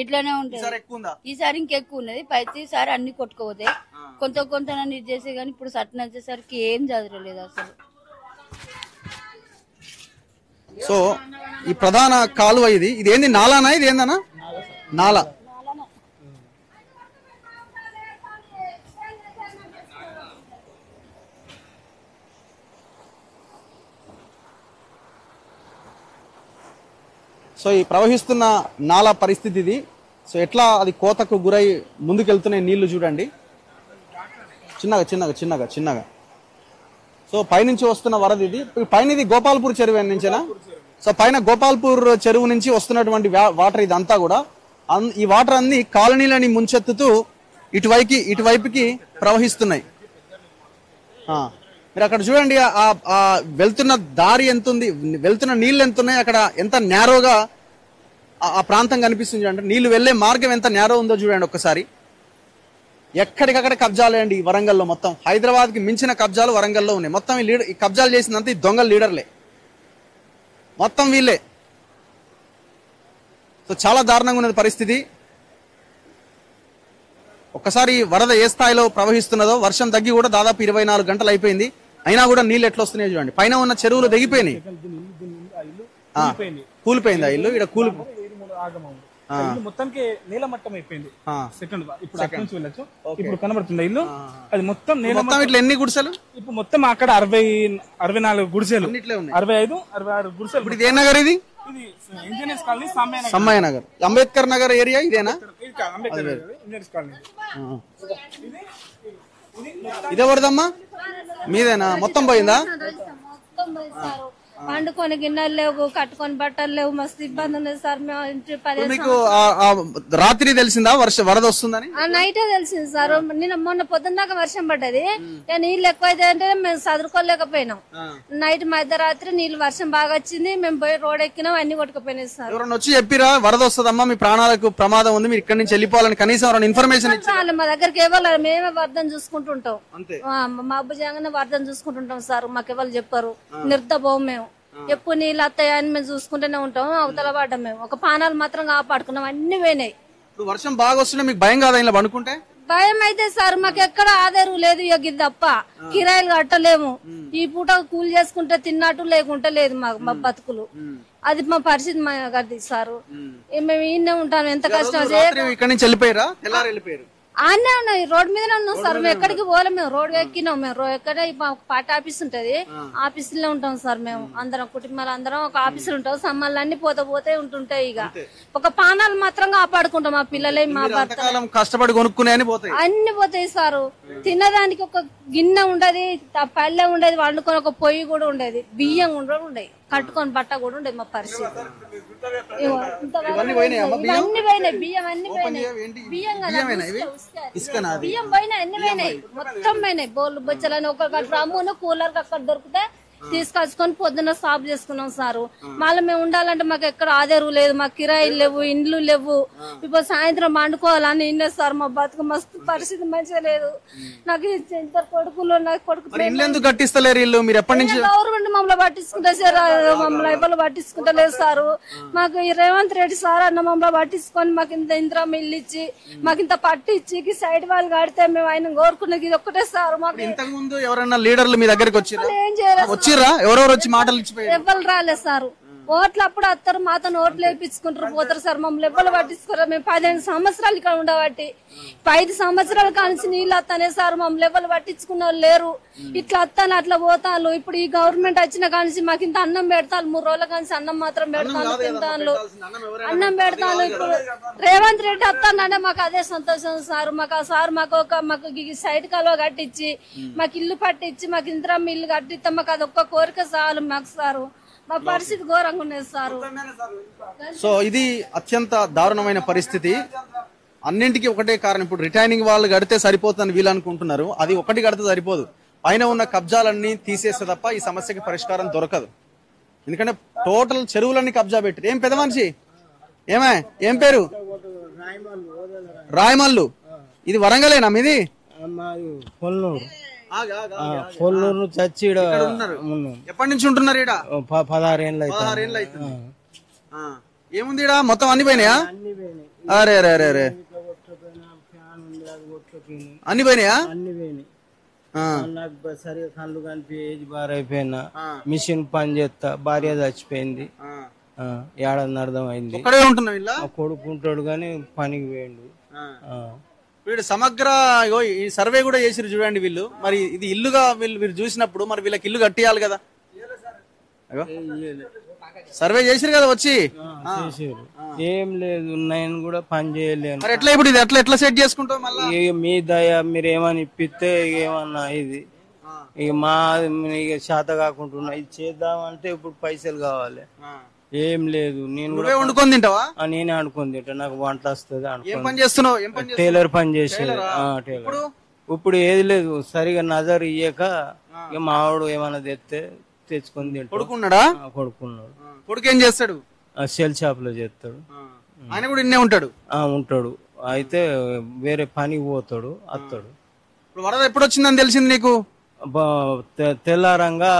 ఇట్లానే ఉంటుంది. ఈసారి ఇంకెక్కువ ఉన్నది. ప్రతిసారి అన్ని కొట్టుకోపోతాయి. కొంత కొంత ఇది చేసే కానీ ఇప్పుడు సట్న వచ్చేసరికి ఏం చదవలేదు అసలు. సో ఈ ప్రధాన కాలువ ఇది ఏంది నాలానా? ఇది ఏందన్నా? నాలా. సో ఈ ప్రవహిస్తున్న నాలా పరిస్థితి ఇది. సో ఎట్లా అది కోతకు గురై ముందుకెళ్తున్నాయి నీళ్లు చూడండి. చిన్నగా చిన్నగా చిన్నగా చిన్నగా. సో పైనుంచి వస్తున్న వరద ఇది. పైన ఇది గోపాల్పూర్ చెరువు నుంచేనా? సో పైన గోపాల్పూర్ చెరువు నుంచి వస్తున్నటువంటి వాటర్ ఇదంతా కూడా. ఈ వాటర్ అన్ని కాలనీలని ముంచెత్తుతూ ఇటువైపుకి ప్రవహిస్తున్నాయి. మీరు అక్కడ చూడండి, ఆ వెళ్తున్న దారి ఎంత ఉంది, వెళ్తున్న నీళ్లు ఎంత ఉన్నాయి, అక్కడ ఎంత నేరోగా ఆ ప్రాంతం కనిపిస్తుంది చూడండి. నీళ్లు వెళ్లే మార్గం ఎంత నేరో ఉందో చూడండి ఒక్కసారి. ఎక్కడికక్కడ కబ్జాలే అండి వరంగల్లో. మొత్తం హైదరాబాద్ కి మించిన కబ్జాలు వరంగల్లో ఉన్నాయి. మొత్తం ఈ కబ్జాలు చేసిందంతా ఈ దొంగల లీడర్లే, మొత్తం వీళ్ళే. సో చాలా దారుణంగా ఉన్నది పరిస్థితి. ఒక్కసారి వరద ఏ స్థాయిలో ప్రవహిస్తున్నదో. వర్షం తగ్గి కూడా దాదాపు 24 గంటలు అయిపోయింది, అయినా కూడా నీళ్ళు ఎట్లా వస్తున్నాయో చూడండి. పైన ఉన్న చెరువులు తెగిపోయినాయి, కూలిపోయింది ఆ ఇల్లు. ఇక్కడ మొత్తానికి నీల మట్టం అయిపోయింది. సెకండ్ ఇప్పుడు అక్కడ నుంచి వెళ్ళొచ్చు. ఇప్పుడు కనబడుతుంది ఇల్లు, అది మొత్తం మొత్తం ఇట్లా ఎన్ని గుడిసెలు? ఇప్పుడు మొత్తం అక్కడ 64 గుడిసెలు, 65, 66 గుడిసెలు. ఇప్పుడు ఇది ఏ నగర్? ఇది engineers colony, Sammayya Nagar, Ambedkar Nagar area ఇదేనా? Engineers colony. ఇదేవరదమ్మా? మీదేనా? మొత్తం పోయిందా? వండుకొని గిన్నెలు లేవు, కట్టుకొని బట్టలు లేవు, మస్తు ఇబ్బంది ఉన్నది సార్. మీకు రాత్రి తెలిసిందా వరద వస్తుందని? నైటే తెలిసింది సార్. మొన్న పొద్దున్న దాకా వర్షం పడ్డది, నీళ్ళు ఎక్కువైతే అంటే మేము చదువుకోలేకపోయినాం. నైట్ మధ్యరాత్రి నీళ్ళు వర్షం బాగా వచ్చింది, మేము పోయి రోడ్ ఎక్కినాం, అన్ని కొట్టుకుపోయినాయి సార్. ఎవరన్నా వచ్చి చెప్పిరా వరద వస్తుందమ్మా, మీ ప్రాణాలకు ప్రమాదం ఉంది, మీరు ఇక్కడి నుంచి వెళ్ళిపోవాలని కనీసం ఎవరైనా ఇన్ఫర్మేషన్ ఇచ్చారు? మా దగ్గరికి ఎవరు, మేమే వర్ధం చూసుకుంటుంటాం, మా అబ్బు జగన్ వర్ధం చూసుకుంటుంటాం సార్. మాకు ఎవరు చెప్పారు, నిర్దభం మేము. ఎప్పుడు నీళ్ళు వస్తాయని మేము చూసుకుంటూనే ఉంటాం. అవతల పడ్డాం మేము, ఒక పానాలు మాత్రం కాపాడుకున్నాం, అన్ని పోయినాయి. వర్షం బాగా వస్తుంటే మీకు భయం కాదా ఇలా పండుకుంటే? భయం అయితే సార్, మాకు ఎక్కడ ఆధారం లేదు, ఇది తప్ప కిరాయిలు కట్టలేము. ఈ పూట కూలి చేసుకుంటే తిన్నట్టు లేకుంటే లేదు మా బతుకులు. అది మా పరిస్థితి మా గది సారు. మేము ఈయనే ఉంటాం, ఎంత కష్టం. ఇక్కడ నుంచి వెళ్ళిపోయారా? వెళ్ళిపోయారు ఆనే ఉన్నాయి, రోడ్ మీదనే ఉన్నాం సార్. మేము ఎక్కడికి పోలేం, మేము రోడ్ ఎక్కినాం. మేము ఎక్కడ పార్టీ ఆఫీస్ ఉంటది, ఆఫీసులో ఉంటాం సార్. మేము అందరం కుటుంబాలు అందరం ఒక ఆఫీసులు ఉంటాం. సమ్మర్లు అన్ని పోతే ఉంటుంటాయి. ఇక ఒక పానాలు మాత్రం కాపాడుకుంటాం, మా పిల్లలే మా భర్త కష్టపడి కొనుక్కునే అన్ని పోతాయి సారు. తినడానికి ఒక గిన్నె ఉండదు, పల్లె ఉండేది, వండుకొని ఒక పొయ్యి కూడా ఉండేది, బియ్యం కూడా ఉండేది, కట్టుకొని బట్ట కూడా ఉండేది. మా పరిస్థితి ఇవన్నీ పోయినాయి, బియ్యం అన్ని పోయినాయి. బియ్యం కదా బియ్యం పోయినాయి, అన్ని పోయినాయి, మొత్తం పోయినాయి. బోర్లు బొచ్చలని ఒక డ్రమ్మును కూలర్ అక్కడ దొరికితే తీసుకొచ్చుకొని పొద్దున్న సాఫ్ చేసుకున్నాం సారు. మళ్ళీ మేము ఉండాలంటే మాకు ఎక్కడ ఆధారు లేదు, మాకు కిరాయిలు లేవు, ఇండ్లు లేవు. ఇప్పుడు సాయంత్రం వండుకోవాలని ఇన్నే సార్. మా బతుకు మస్తు పరిస్థితి మంచిగా లేదు. నాకు ఇద్దరు కొడుకులు, నాకు కొడుకు కట్టిస్తలేరు ఇల్లు. మీరు ఎప్పటి నుంచి గవర్నమెంట్ మమ్మల్ని పట్టించుకుంటే సార్, మమ్మల్ని ఎవరు పట్టించుకుంటలేదు సారు. మాకు ఈ రేవంత్ రెడ్డి సార్ అన్న మమ్మల్ని పట్టించుకొని మాకు ఇంత ఇంద్రం ఇల్లు ఇచ్చి, మాకు ఇంత పట్టి ఇచ్చి సైడ్ వాళ్ళు కడితే మేము ఆయన కోరుకున్నది ఇది ఒక్కటే సార్. మాకు ఇంతకు ముందు ఎవరైనా లీడర్లు మీ దగ్గరకు వచ్చి ఏం చేయలేదు, ఎవరెవరు వచ్చి మాటలు ఎవరు రాలేదు సారు. ఓట్లు అప్పుడు వస్తారు, మాతో ఓట్లు వేయించుకుంటారు, పోతారు సార్. మమ్మల్ని ఎవరు పట్టించుకోరు. మేము 15 సంవత్సరాలు ఇక్కడ ఉండబట్టి 5 సంవత్సరాల కానించి నీళ్ళు వస్తానే సార్. మమ్మల్ని ఎవరు పట్టించుకున్న వాళ్ళు లేరు. ఇట్లా వస్తాను అట్లా పోతాను. ఇప్పుడు ఈ గవర్నమెంట్ వచ్చిన కానించి మాకు ఇంత అన్నం పెడతాను, 3 రోజుల కానించి అన్నం మాత్రం పెడతాను, తింటాను, అన్నం పెడతాను. ఇప్పుడు రేవంత్ రెడ్డి వస్తానంటే మాకు అదే సంతోషం సార్. మాకు ఆ సార్ మాకు సైడ్ కాలువ కట్టించి, మాకు ఇల్లు పట్టించి, మాకు ఇంద్రమ్మ ఇల్లు కట్టిస్తే మాకు అది ఒక్క కోరిక చాలు మాకు సారు. మా పరిస్థితి ఘోరంగా ఉన్నది సారు. సో ఇది అత్యంత దారుణమైన పరిస్థితి. అన్నింటికి ఒకటే కారణం, ఇప్పుడు రిటైనింగ్ వాళ్ళు కడితే సరిపోతుందని వీళ్ళు అనుకుంటున్నారు. అది ఒకటి కడితే సరిపోదు, పైన ఉన్న కబ్జాలన్నీ తీసేస్తే తప్ప ఈ సమస్యకి పరిష్కారం దొరకదు. ఎందుకంటే టోటల్ చెరువులన్నీ కబ్జా పెట్టారు. ఏం పెద్ద మనిషి, ఏం పేరు? రాయమల్లు. ఇది వరంగలేనా మీది? కొల్లూరు నుంచి వచ్చి ఎప్పటి నుంచి ఉంటున్నారు? 16 ఏళ్ళు అవుతుంది. ఏముంది మొత్తం అన్ని పోయినాయా? అరే అరే అరే అరే అన్ని పోయినాయా? అన్ని పోయినాయి. నాకు సరిగా కళ్ళు కనిపి ఏజ్ బార్ అయిపోయినా, మిషన్ పని చేస్తా, భార్య చచ్చిపోయింది, ఏడాది అర్థం అయింది. కొడుకుంటాడు గాని పనికి పోయిండు. వీడు సమగ్ర ఈ సర్వే కూడా చేసిరు చూడండి వీళ్ళు. మరి ఇది ఇల్లుగా మీరు చూసినప్పుడు మరి వీళ్ళకి ఇల్లు కట్టియాలి కదా. సర్వే చేసిరు కదా వచ్చి. ఏం లేదు, నేను కూడా పని చేయలేను. మరి ఎట్లా ఇప్పుడు ఇది ఎట్లా సెట్ చేసుకుంటావు మళ్ళీ? మీ దయ మీరు ఏమని ఇప్పిస్తే ఏమన్నా ఇది ఇక మా ఇక శాత కాకుండా ఇది చేద్దామంటే ఇప్పుడు పైసలు కావాలి. ఏం లేదు, నేను కూడా వండుకొని తింటావా? నేనే వండుకొని తింటా, నాకు వంట వస్తుంది. టైలర్ పని చేసేది. టైలర్ ఇప్పుడు ఏది లేదు, సరిగా నజర్ ఇయ్యక ఇక మావాడు ఏమన్నా తెస్తే తెచ్చుకొని తింటాడు. కొడుకున్నాడా? కొడుకున్నాడు. కొడుకు ఏం చేస్తాడు? సెల్ షాప్ లో చేస్తాడు. ఆయన కూడా ఇన్నే ఉంటాడు. ఉంటాడు, అయితే వేరే పనికి పోతాడు, వస్తాడు. వరద ఎప్పుడు వచ్చిందని తెలిసింది నీకు? తెల్లారంగా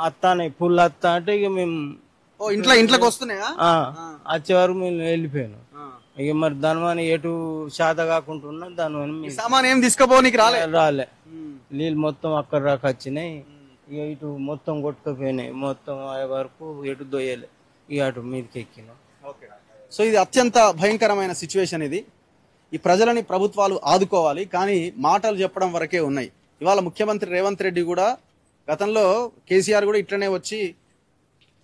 అత్తానే పుల్ అత్తా అంటే ఇక మేము ఇంట్లోకి వస్తున్నాయా? వచ్చే వరకు మేము వెళ్ళిపోయాను. ఇక మరి దానివల్ల ఎటు శాత కాకుండా దానివల్ల సామాన్ ఏం తీసుకుపోనీకి రాలే. నీళ్ళు మొత్తం అక్కడ రాక వచ్చినాయి. ఇక ఇటు మొత్తం కొట్టుకుపోయినాయి, మొత్తం అయ్యే వరకు ఎటు దొయ్యలే, ఇక అటు మీదకి ఎక్కినాం. సో ఇది అత్యంత భయంకరమైన సిచ్యువేషన్. ఇది ఈ ప్రజలని ప్రభుత్వాలు ఆదుకోవాలి, కానీ మాటలు చెప్పడం వరకే ఉన్నాయి. ఇవాళ ముఖ్యమంత్రి రేవంత్ రెడ్డి కూడా గతంలో కేసీఆర్ కూడా ఇట్లనే వచ్చి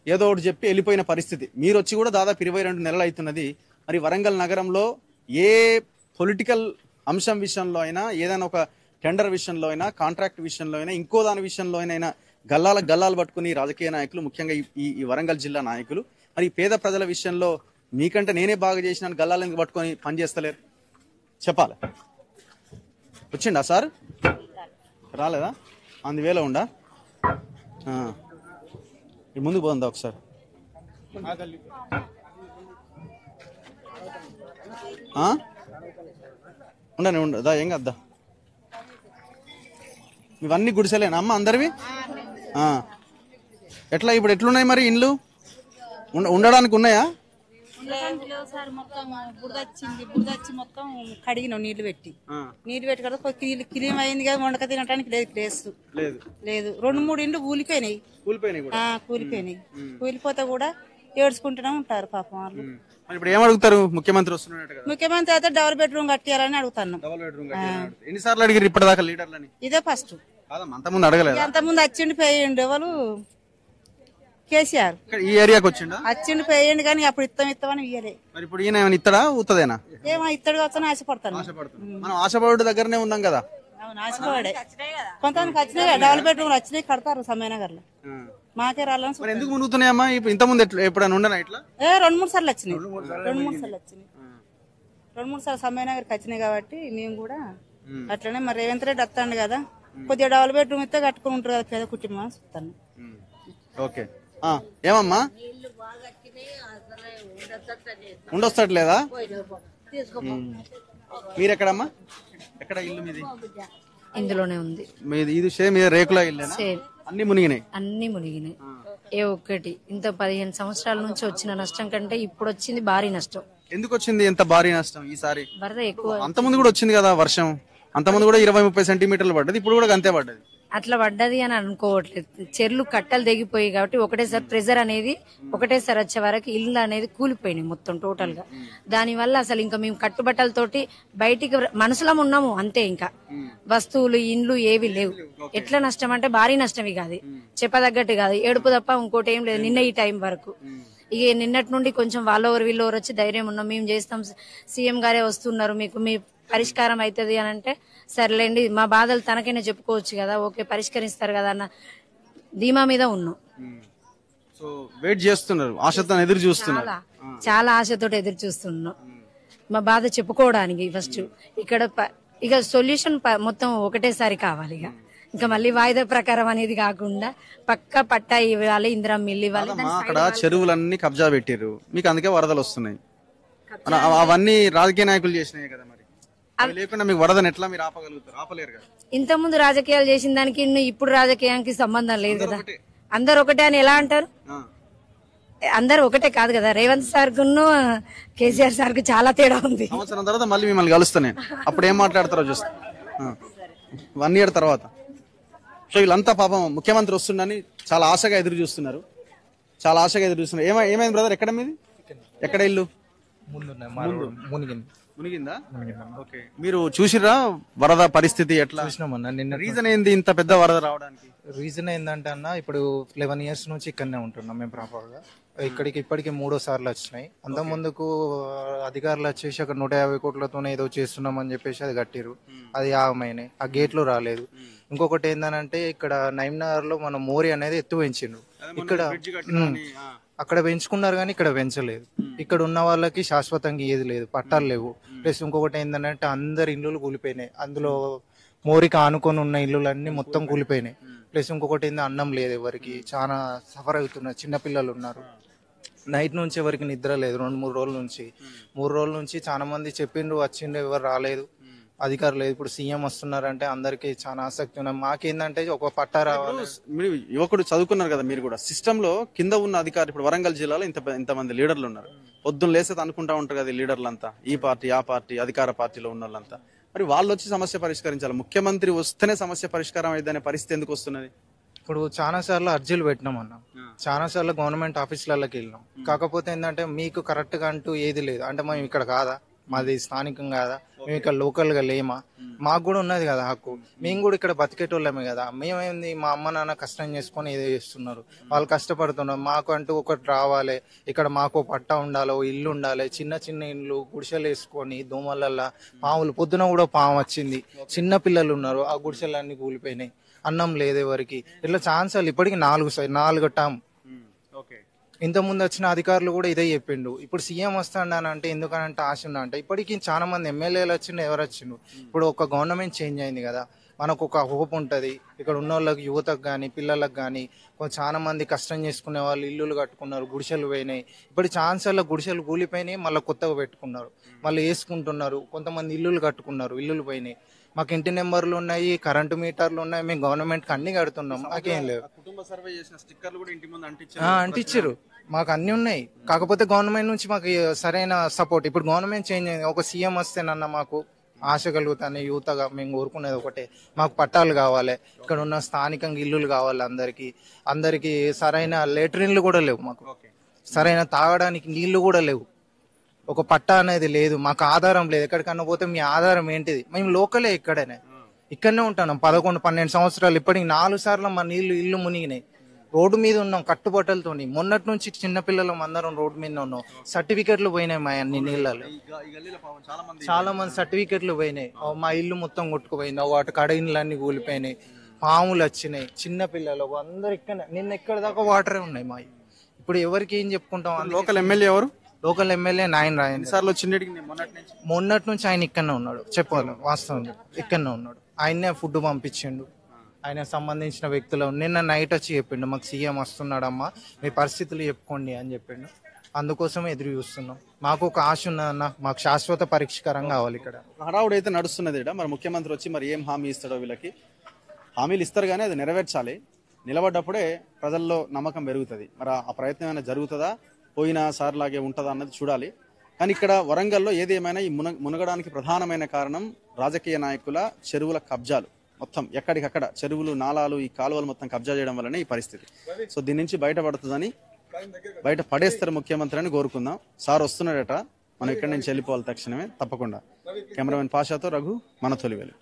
ఏదో ఒకటి చెప్పి వెళ్ళిపోయిన పరిస్థితి. మీరు వచ్చి కూడా దాదాపు 22 నెలలు అవుతున్నది. మరి వరంగల్ నగరంలో ఏ పొలిటికల్ అంశం విషయంలో అయినా, ఏదైనా ఒక టెండర్ విషయంలో అయినా, కాంట్రాక్ట్ విషయంలో అయినా, ఇంకో దాని విషయంలో అయినా గల్లాలు పట్టుకుని రాజకీయ నాయకులు, ముఖ్యంగా ఈ వరంగల్ జిల్లా నాయకులు, మరి పేద ప్రజల విషయంలో మీకంటే నేనే బాగా చేసినాను గల్లాలు ఎందుకు పట్టుకొని పనిచేస్తలేరు చెప్పాలి. వచ్చిండా సార్? రాలేదా? అందువేళ ఉండా ముందుకు పోందా ఒకసారి. ఉండదా ఏం కద్దా? ఇవన్నీ గుడిసెలేనా అమ్మ అందరివి? ఎట్లా ఇప్పుడు ఎట్లున్నాయి మరి ఇండ్లు? ఉండడానికి ఉన్నాయా? మొత్తం బురదచ్చి మొత్తం కడిగినాం నీళ్లు పెట్టి కదా క్లీన్ అయింది కదా. వండక తినడానికి లేదు ప్లేస్ లేదు. 2-3 ఇండ్లు కూలిపోయినాయి. కూలిపోతే కూడా ఏడ్చుకుంటూనే ఉంటారు పాపం వాళ్ళు. ఇప్పుడు ఏమడుగుతారు? ముఖ్యమంత్రి వస్తున్నాడు, ముఖ్యమంత్రి అయితే డబుల్ బెడ్రూమ్ కట్టియాలని అడుగుతాను. ఎన్నిసార్లు అడిగారు ఇప్పటిదాకా లీడర్లని? ఇదే ఫస్ట్. అంతకుముందు అడగలేదు? అంతకుముందు వచ్చిండి పోయిండు వాళ్ళు కేసీఆర్. ఈ ఏరియాకి వచ్చిండు పోయిండు కానీ అప్పుడు ఇస్తామని ఇయ్యలే. మరి ఇప్పుడు ఈయన ఏమైనా ఇస్తాడా? ఊతదేనా? ఏమో ఇస్తాడు కావచ్చని ఆశపడతాను. మనం ఆశపడు దగ్గరనే ఉన్నాం కదా. ఆశపడే కొంతమందికి వచ్చినాయి, డబుల్ బెడ్రూమ్ వచ్చినాయి, కడతారు సమయనగర్ లో. మాకే రాలని ఎందుకు మునుగుతున్నాయమ్మా? ఇంత ముందు ఎప్పుడైనా ఉండనా ఇట్లా? 2-3 సార్లు వచ్చినాయి. 2-3 సార్లు సమయనగర్కి వచ్చినాయి కాబట్టి మేము కూడా అట్లనే. మరి రేవంత్ రెడ్డి వస్తాడు కదా, కొద్దిగా డబుల్ బెడ్రూమ్ ఇస్తే కట్టుకుని ఉంటారు కదా పేద కుటుంబం చూస్తాను. ఓకే ఏమమ్మా ఉండొస్తట్లేదా? మీరెక్కడమ్మా? ఎక్కడ ఇల్లు మీది? ఇందులోనే ఉంది. ఇది సేమ్ రేకుల ఇల్లు? అన్ని మునిగినాయి. అన్ని మునిగినాయి. ఏ ఒక్కటి ఇంత 15 సంవత్సరాల నుంచి వచ్చిన నష్టం కంటే ఇప్పుడు వచ్చింది భారీ నష్టం. ఎందుకు వచ్చింది ఎంత భారీ నష్టం ఈసారి? వరద ఎక్కువ. అంతకుముందు కూడా వచ్చింది కదా వర్షం, అంతకుముందు కూడా 20-30 సెంటీమీటర్లు పడ్డది, ఇప్పుడు కూడా అంతే పడ్డది. అట్లా పడ్డది అని అనుకోవట్లేదు. చెర్లు కట్టలు తెగిపోయి కాబట్టి ఒకటేసారి ప్రెజర్ అనేది ఒకటేసారి వచ్చే వరకు ఇల్లు అనేది కూలిపోయినాయి మొత్తం టోటల్ గా. దానివల్ల అసలు ఇంకా మేము కట్టుబట్టలతోటి బయటికి మనసులం ఉన్నాము అంతే. ఇంకా వస్తువులు ఇండ్లు ఏవి లేవు. ఎట్లా నష్టం అంటే భారీ నష్టం. ఇక అది చెప్పదగ్గట్టు కాదు, ఏడుపు తప్ప ఇంకోటి ఏం లేదు. నిన్న ఈ టైం వరకు ఇక నిన్నటి నుండి కొంచెం వాళ్ళోవరు వీళ్ళోవరు వచ్చి ధైర్యం ఉన్నాం, మేము చేస్తాం, సీఎం గారే వస్తున్నారు, మీకు మీ పరిష్కారం అవుతుంది అని అంటే సర్లేండి మా బాధలు తనకైనా చెప్పుకోవచ్చు కదా, ఓకే పరిష్కరిస్తారు కదా అన్న ధీమా మీద ఉన్నాం. సో వెయిట్ చేస్తున్నారు, ఆశతో ఎదురు చూస్తున్నారు. చాలా ఆశతో ఎదురు చూస్తున్నాం మా బాధ చెప్పుకోవడానికి. ఫస్ట్ ఇక్కడ ఇక సొల్యూషన్ మొత్తం ఒకటేసారి కావాలి. ఇక ఇంకా మళ్ళీ వాయిదా ప్రకారం అనేది కాకుండా పక్కా పట్టా ఇవ్వాలి, ఇందిరా మిల్లు ఇవ్వాలి. అక్కడ చెరువులన్నీ కబ్జా పెట్టారు, మీకు అందుకే వరదలు వస్తున్నాయి. అవన్నీ రాజకీయ నాయకులు చేసినాయి కదా, మరి లేకుండా మీకు వరదని ఎట్లా మీరు ఆపగలుగుతారు? ఆపలేరు కదా. ఇంత ముందు రాజకీయాలు చేసిన దానికి ఇప్పుడు రాజకీయానికి సంబంధం లేదు కదా. అందరు ఒకటే అని ఎలా అంటారు? అందరు ఒకటే కాదు కదా. రేవంత్ సార్ కును కేసీఆర్ సార్ కు చాలా తేడా ఉంది. సంవత్సరం తర్వాత మళ్ళీ మిమ్మల్ని కలుస్తాను, అప్పుడు ఏం మాట్లాడతారో చూస్తా. 1 year తర్వాత. సో వీళ్ళంతా పాపం ముఖ్యమంత్రి వస్తుండని చాలా ఆశగా ఎదురు చూస్తున్నారు. ఏమైంది బ్రదర్? ఎక్కడ మీది? ఎక్కడ ఇల్లు? మునిగిందా? ఓకే. మీరు చూసిరా వరద పరిస్థితి ఎట్లా? చూసినామన్నా. నిన్న రీజన్ ఏంది ఇంత పెద్ద వరద రావడానికి? రీజన్ ఏంటంటే అన్న, ఇప్పుడు 11 years నుంచి ఇక్కడనే ఉంటున్నాం మేము ప్రాపర్ గా. ఇప్పటికి 3వ సార్లు వచ్చినాయి. అంత ముందుకు అధికారులు వచ్చేసి అక్కడ 150 కోట్లతోనే ఏదో చేస్తున్నాం అని చెప్పేసి అది కట్టిరు. అది ఆగమైనాయి. ఆ గేట్లు రాలేదు. ఇంకొకటి ఏంటంటే ఇక్కడ నైమ్నగర్ లో మన మోరీ అనేది ఎత్తు పెంచిండ్రు. ఇక్కడ అక్కడ పెంచుకున్నారు కానీ ఇక్కడ పెంచలేదు. ఇక్కడ ఉన్న వాళ్ళకి శాశ్వతంగా ఏది లేదు, పట్టాలు లేవు. ప్లస్ ఇంకొకటి ఏంటంటే అందరి ఇల్లులు కూలిపోయినాయి. అందులో మోరికి ఆనుకొని ఉన్న ఇల్లులన్నీ మొత్తం కూలిపోయినాయి. ప్లస్ ఇంకొకటి ఏంటంటే అన్నం లేదు ఎవరికి. చాలా సఫర్ అవుతున్నారు. చిన్నపిల్లలు ఉన్నారు. నైట్ నుంచి ఎవరికి నిద్ర లేదు. 2-3 రోజుల నుంచి 3 రోజుల నుంచి చాలా మంది చెప్పిండ్రు, వచ్చిండ్రు, ఎవరు రాలేదు. అధికారులు ఇప్పుడు సీఎం వస్తున్నారంటే అందరికి చాలా ఆసక్తి ఉన్నాయి. మాకేందంటే ఒక పట్టా రావాలి. మీరు యువకుడు చదువుకున్నారు కదా, మీరు కూడా సిస్టమ్ లో కింద ఉన్న అధికారులు ఇప్పుడు వరంగల్ జిల్లాలో ఇంతమంది లీడర్లు ఉన్నారు. పొద్దున్న లేస్తే అనుకుంటా ఉంటారు కదా లీడర్లంతా, ఈ పార్టీ ఆ పార్టీ అధికార పార్టీలో ఉన్న వాళ్ళంతా. మరి వాళ్ళు వచ్చి సమస్య పరిష్కరించాలి. ముఖ్యమంత్రి వస్తేనే సమస్య పరిష్కారం అయ్యేదనే పరిస్థితి ఎందుకు వస్తున్నది? ఇప్పుడు చాలా సార్లు అర్జీలు పెట్టినాం అన్న, చాలా సార్లు గవర్నమెంట్ ఆఫీసులకి వెళ్ళినాం. కాకపోతే ఏంటంటే మీకు కరెక్ట్ గా అంటూ ఏది లేదు. అంటే మేము ఇక్కడ కాదా, మాది స్థానికం కాదా, మేము ఇక్కడ లోకల్ గా లేమా, మాకు కూడా ఉన్నది కదా హక్కు. మేము కూడా ఇక్కడ బతికేటోళ్ళమే కదా. మేమేంది, మా అమ్మ నాన్న కష్టం చేసుకొని ఏదో చేస్తున్నారు, వాళ్ళు కష్టపడుతున్నారు. మాకు అంటూ ఒకటి రావాలి, ఇక్కడ మాకు పట్టా ఉండాలి, ఇల్లు ఉండాలి. చిన్న చిన్న ఇల్లు గుడిసెలు వేసుకొని దోమలల్లా పాములు, పొద్దున కూడా పాము వచ్చింది. చిన్న పిల్లలు ఉన్నారు, ఆ గుడిసెలన్నీ కూలిపోయినాయి. అన్నం లేదు ఎవరికి. ఇట్లా ఛాన్సాలు ఇప్పటికి 4 టర్మ్. ఇంత ముందు వచ్చిన అధికారులు కూడా ఇదే చెప్పిండు. ఇప్పుడు సీఎం వస్తాడనంటే ఎందుకనంటే ఆశ ఉందంటే, ఇప్పటికి చాలా మంది ఎమ్మెల్యేలు వచ్చిండు, ఎవరు వచ్చిండు. ఇప్పుడు ఒక గవర్నమెంట్ చేంజ్ అయింది కదా, మనకు ఒక హోప్ ఉంటది. ఇక్కడ ఉన్న వాళ్ళకి, యువతకు కానీ పిల్లలకు కానీ, చాలా మంది కష్టం చేసుకునే వాళ్ళు ఇల్లులు కట్టుకున్నారు, గుడిసెలు పోయినాయి. ఇప్పుడు ఛాన్సాల్లో గుడిసెలు కూలిపోయినాయి, మళ్ళీ కొత్తగా పెట్టుకున్నారు, మళ్ళీ వేసుకుంటున్నారు. కొంతమంది ఇల్లులు కట్టుకున్నారు, ఇల్లులు పోయినాయి. మాకు ఇంటి నెంబర్లు ఉన్నాయి, కరెంటు మీటర్లు ఉన్నాయి, మేము గవర్నమెంట్ కి అన్ని కడుతున్నాం. మాకేం లేవు. అంటించారు, మాకు అన్ని ఉన్నాయి. కాకపోతే గవర్నమెంట్ నుంచి మాకు సరైన సపోర్ట్. ఇప్పుడు గవర్నమెంట్ చేంజ్ అయింది, ఒక సీఎం వస్తేనన్నా మాకు ఆశ కలుగుతాను. యువతగా మేము కోరుకునేది ఒకటే, మాకు పట్టాలు కావాలి, ఇక్కడ ఉన్న స్థానికంగా ఇల్లులు కావాలి. అందరికి సరైన లేట్రిన్లు కూడా లేవు, మాకు సరైన తాగడానికి నీళ్లు కూడా లేవు. ఒక పట్టా అనేది లేదు, మాకు ఆధారం లేదు. ఎక్కడికన్నా పోతే మీ ఆధారం ఏంటిది? మేము లోకలే, ఇక్కడనే ఉంటున్నాం 11-12 సంవత్సరాలు. ఇప్పటికి 4 సార్లు మా ఇల్లు మునిగినాయి. రోడ్డు మీద ఉన్నాం కట్టుబట్టలతో. మొన్నటి నుంచి చిన్నపిల్లలు అందరం రోడ్డు మీద ఉన్నాం. సర్టిఫికెట్లు పోయినాయి మా అన్ని నీళ్ళలో. చాలా మంది సర్టిఫికెట్లు పోయినాయి. మా ఇల్లు మొత్తం కొట్టుకుపోయింది. వాటి కడ ఇళ్ళన్నీ కూలిపోయినాయి. పాములు వచ్చినాయి. చిన్నపిల్లలు అందరు నిన్న ఇక్కడ దాకా వాటరే ఉన్నాయి మా. ఇప్పుడు ఎవరికి ఏం చెప్పుకుంటాం? లోకల్ ఎమ్మెల్యే ఎవరు? లోకల్ ఎమ్మెల్యే నాయన రాయండి. మొన్నటి నుంచి ఆయన ఇక్కడనే ఉన్నాడు. చెప్పాలి వాస్తవం, ఇక్కడనే ఉన్నాడు. ఆయన్నే ఫుడ్ పంపించిండు. ఆయన సంబంధించిన వ్యక్తులు నిన్న నైట్ వచ్చి చెప్పిండు, మాకు సీఎం వస్తున్నాడమ్మా, మీ పరిస్థితులు చెప్పుకోండి అని చెప్పిండు. అందుకోసం ఎదురు చూస్తున్నాం. మాకు ఒక ఆశ ఉన్నదన్న, మాకు శాశ్వత పరిష్కారం కావాలి. ఇక్కడ హడావుడు అయితే నడుస్తున్నది. మరి ముఖ్యమంత్రి వచ్చి మరి ఏం హామీ ఇస్తాడో, వీళ్ళకి హామీలు ఇస్తారు కానీ అది నెరవేర్చాలి. నిలబడ్డప్పుడే ప్రజల్లో నమ్మకం పెరుగుతుంది. మరి ఆ ప్రయత్నం ఏమైనా జరుగుతుందా, పోయినా సార్ లాగే ఉంటుందా అన్నది చూడాలి. కానీ ఇక్కడ వరంగల్లో ఏదేమైనా ఈ మునగడానికి ప్రధానమైన కారణం రాజకీయ నాయకుల చెరువుల కబ్జాలు. మొత్తం ఎక్కడికక్కడ చెరువులు, నాలాలు, ఈ కాలువలు మొత్తం కబ్జా చేయడం వల్లనే ఈ పరిస్థితి. సో దీని నుంచి బయటపడుతుందని, బయట పడేస్తారు ముఖ్యమంత్రి అని కోరుకుందాం. సార్ వస్తున్నాడట, మనం ఇక్కడి నుంచి వెళ్ళిపోవాలి తక్షణమే, తప్పకుండా. కెమెరామెన్ పాషాతో రఘు, మన తొలివేలు.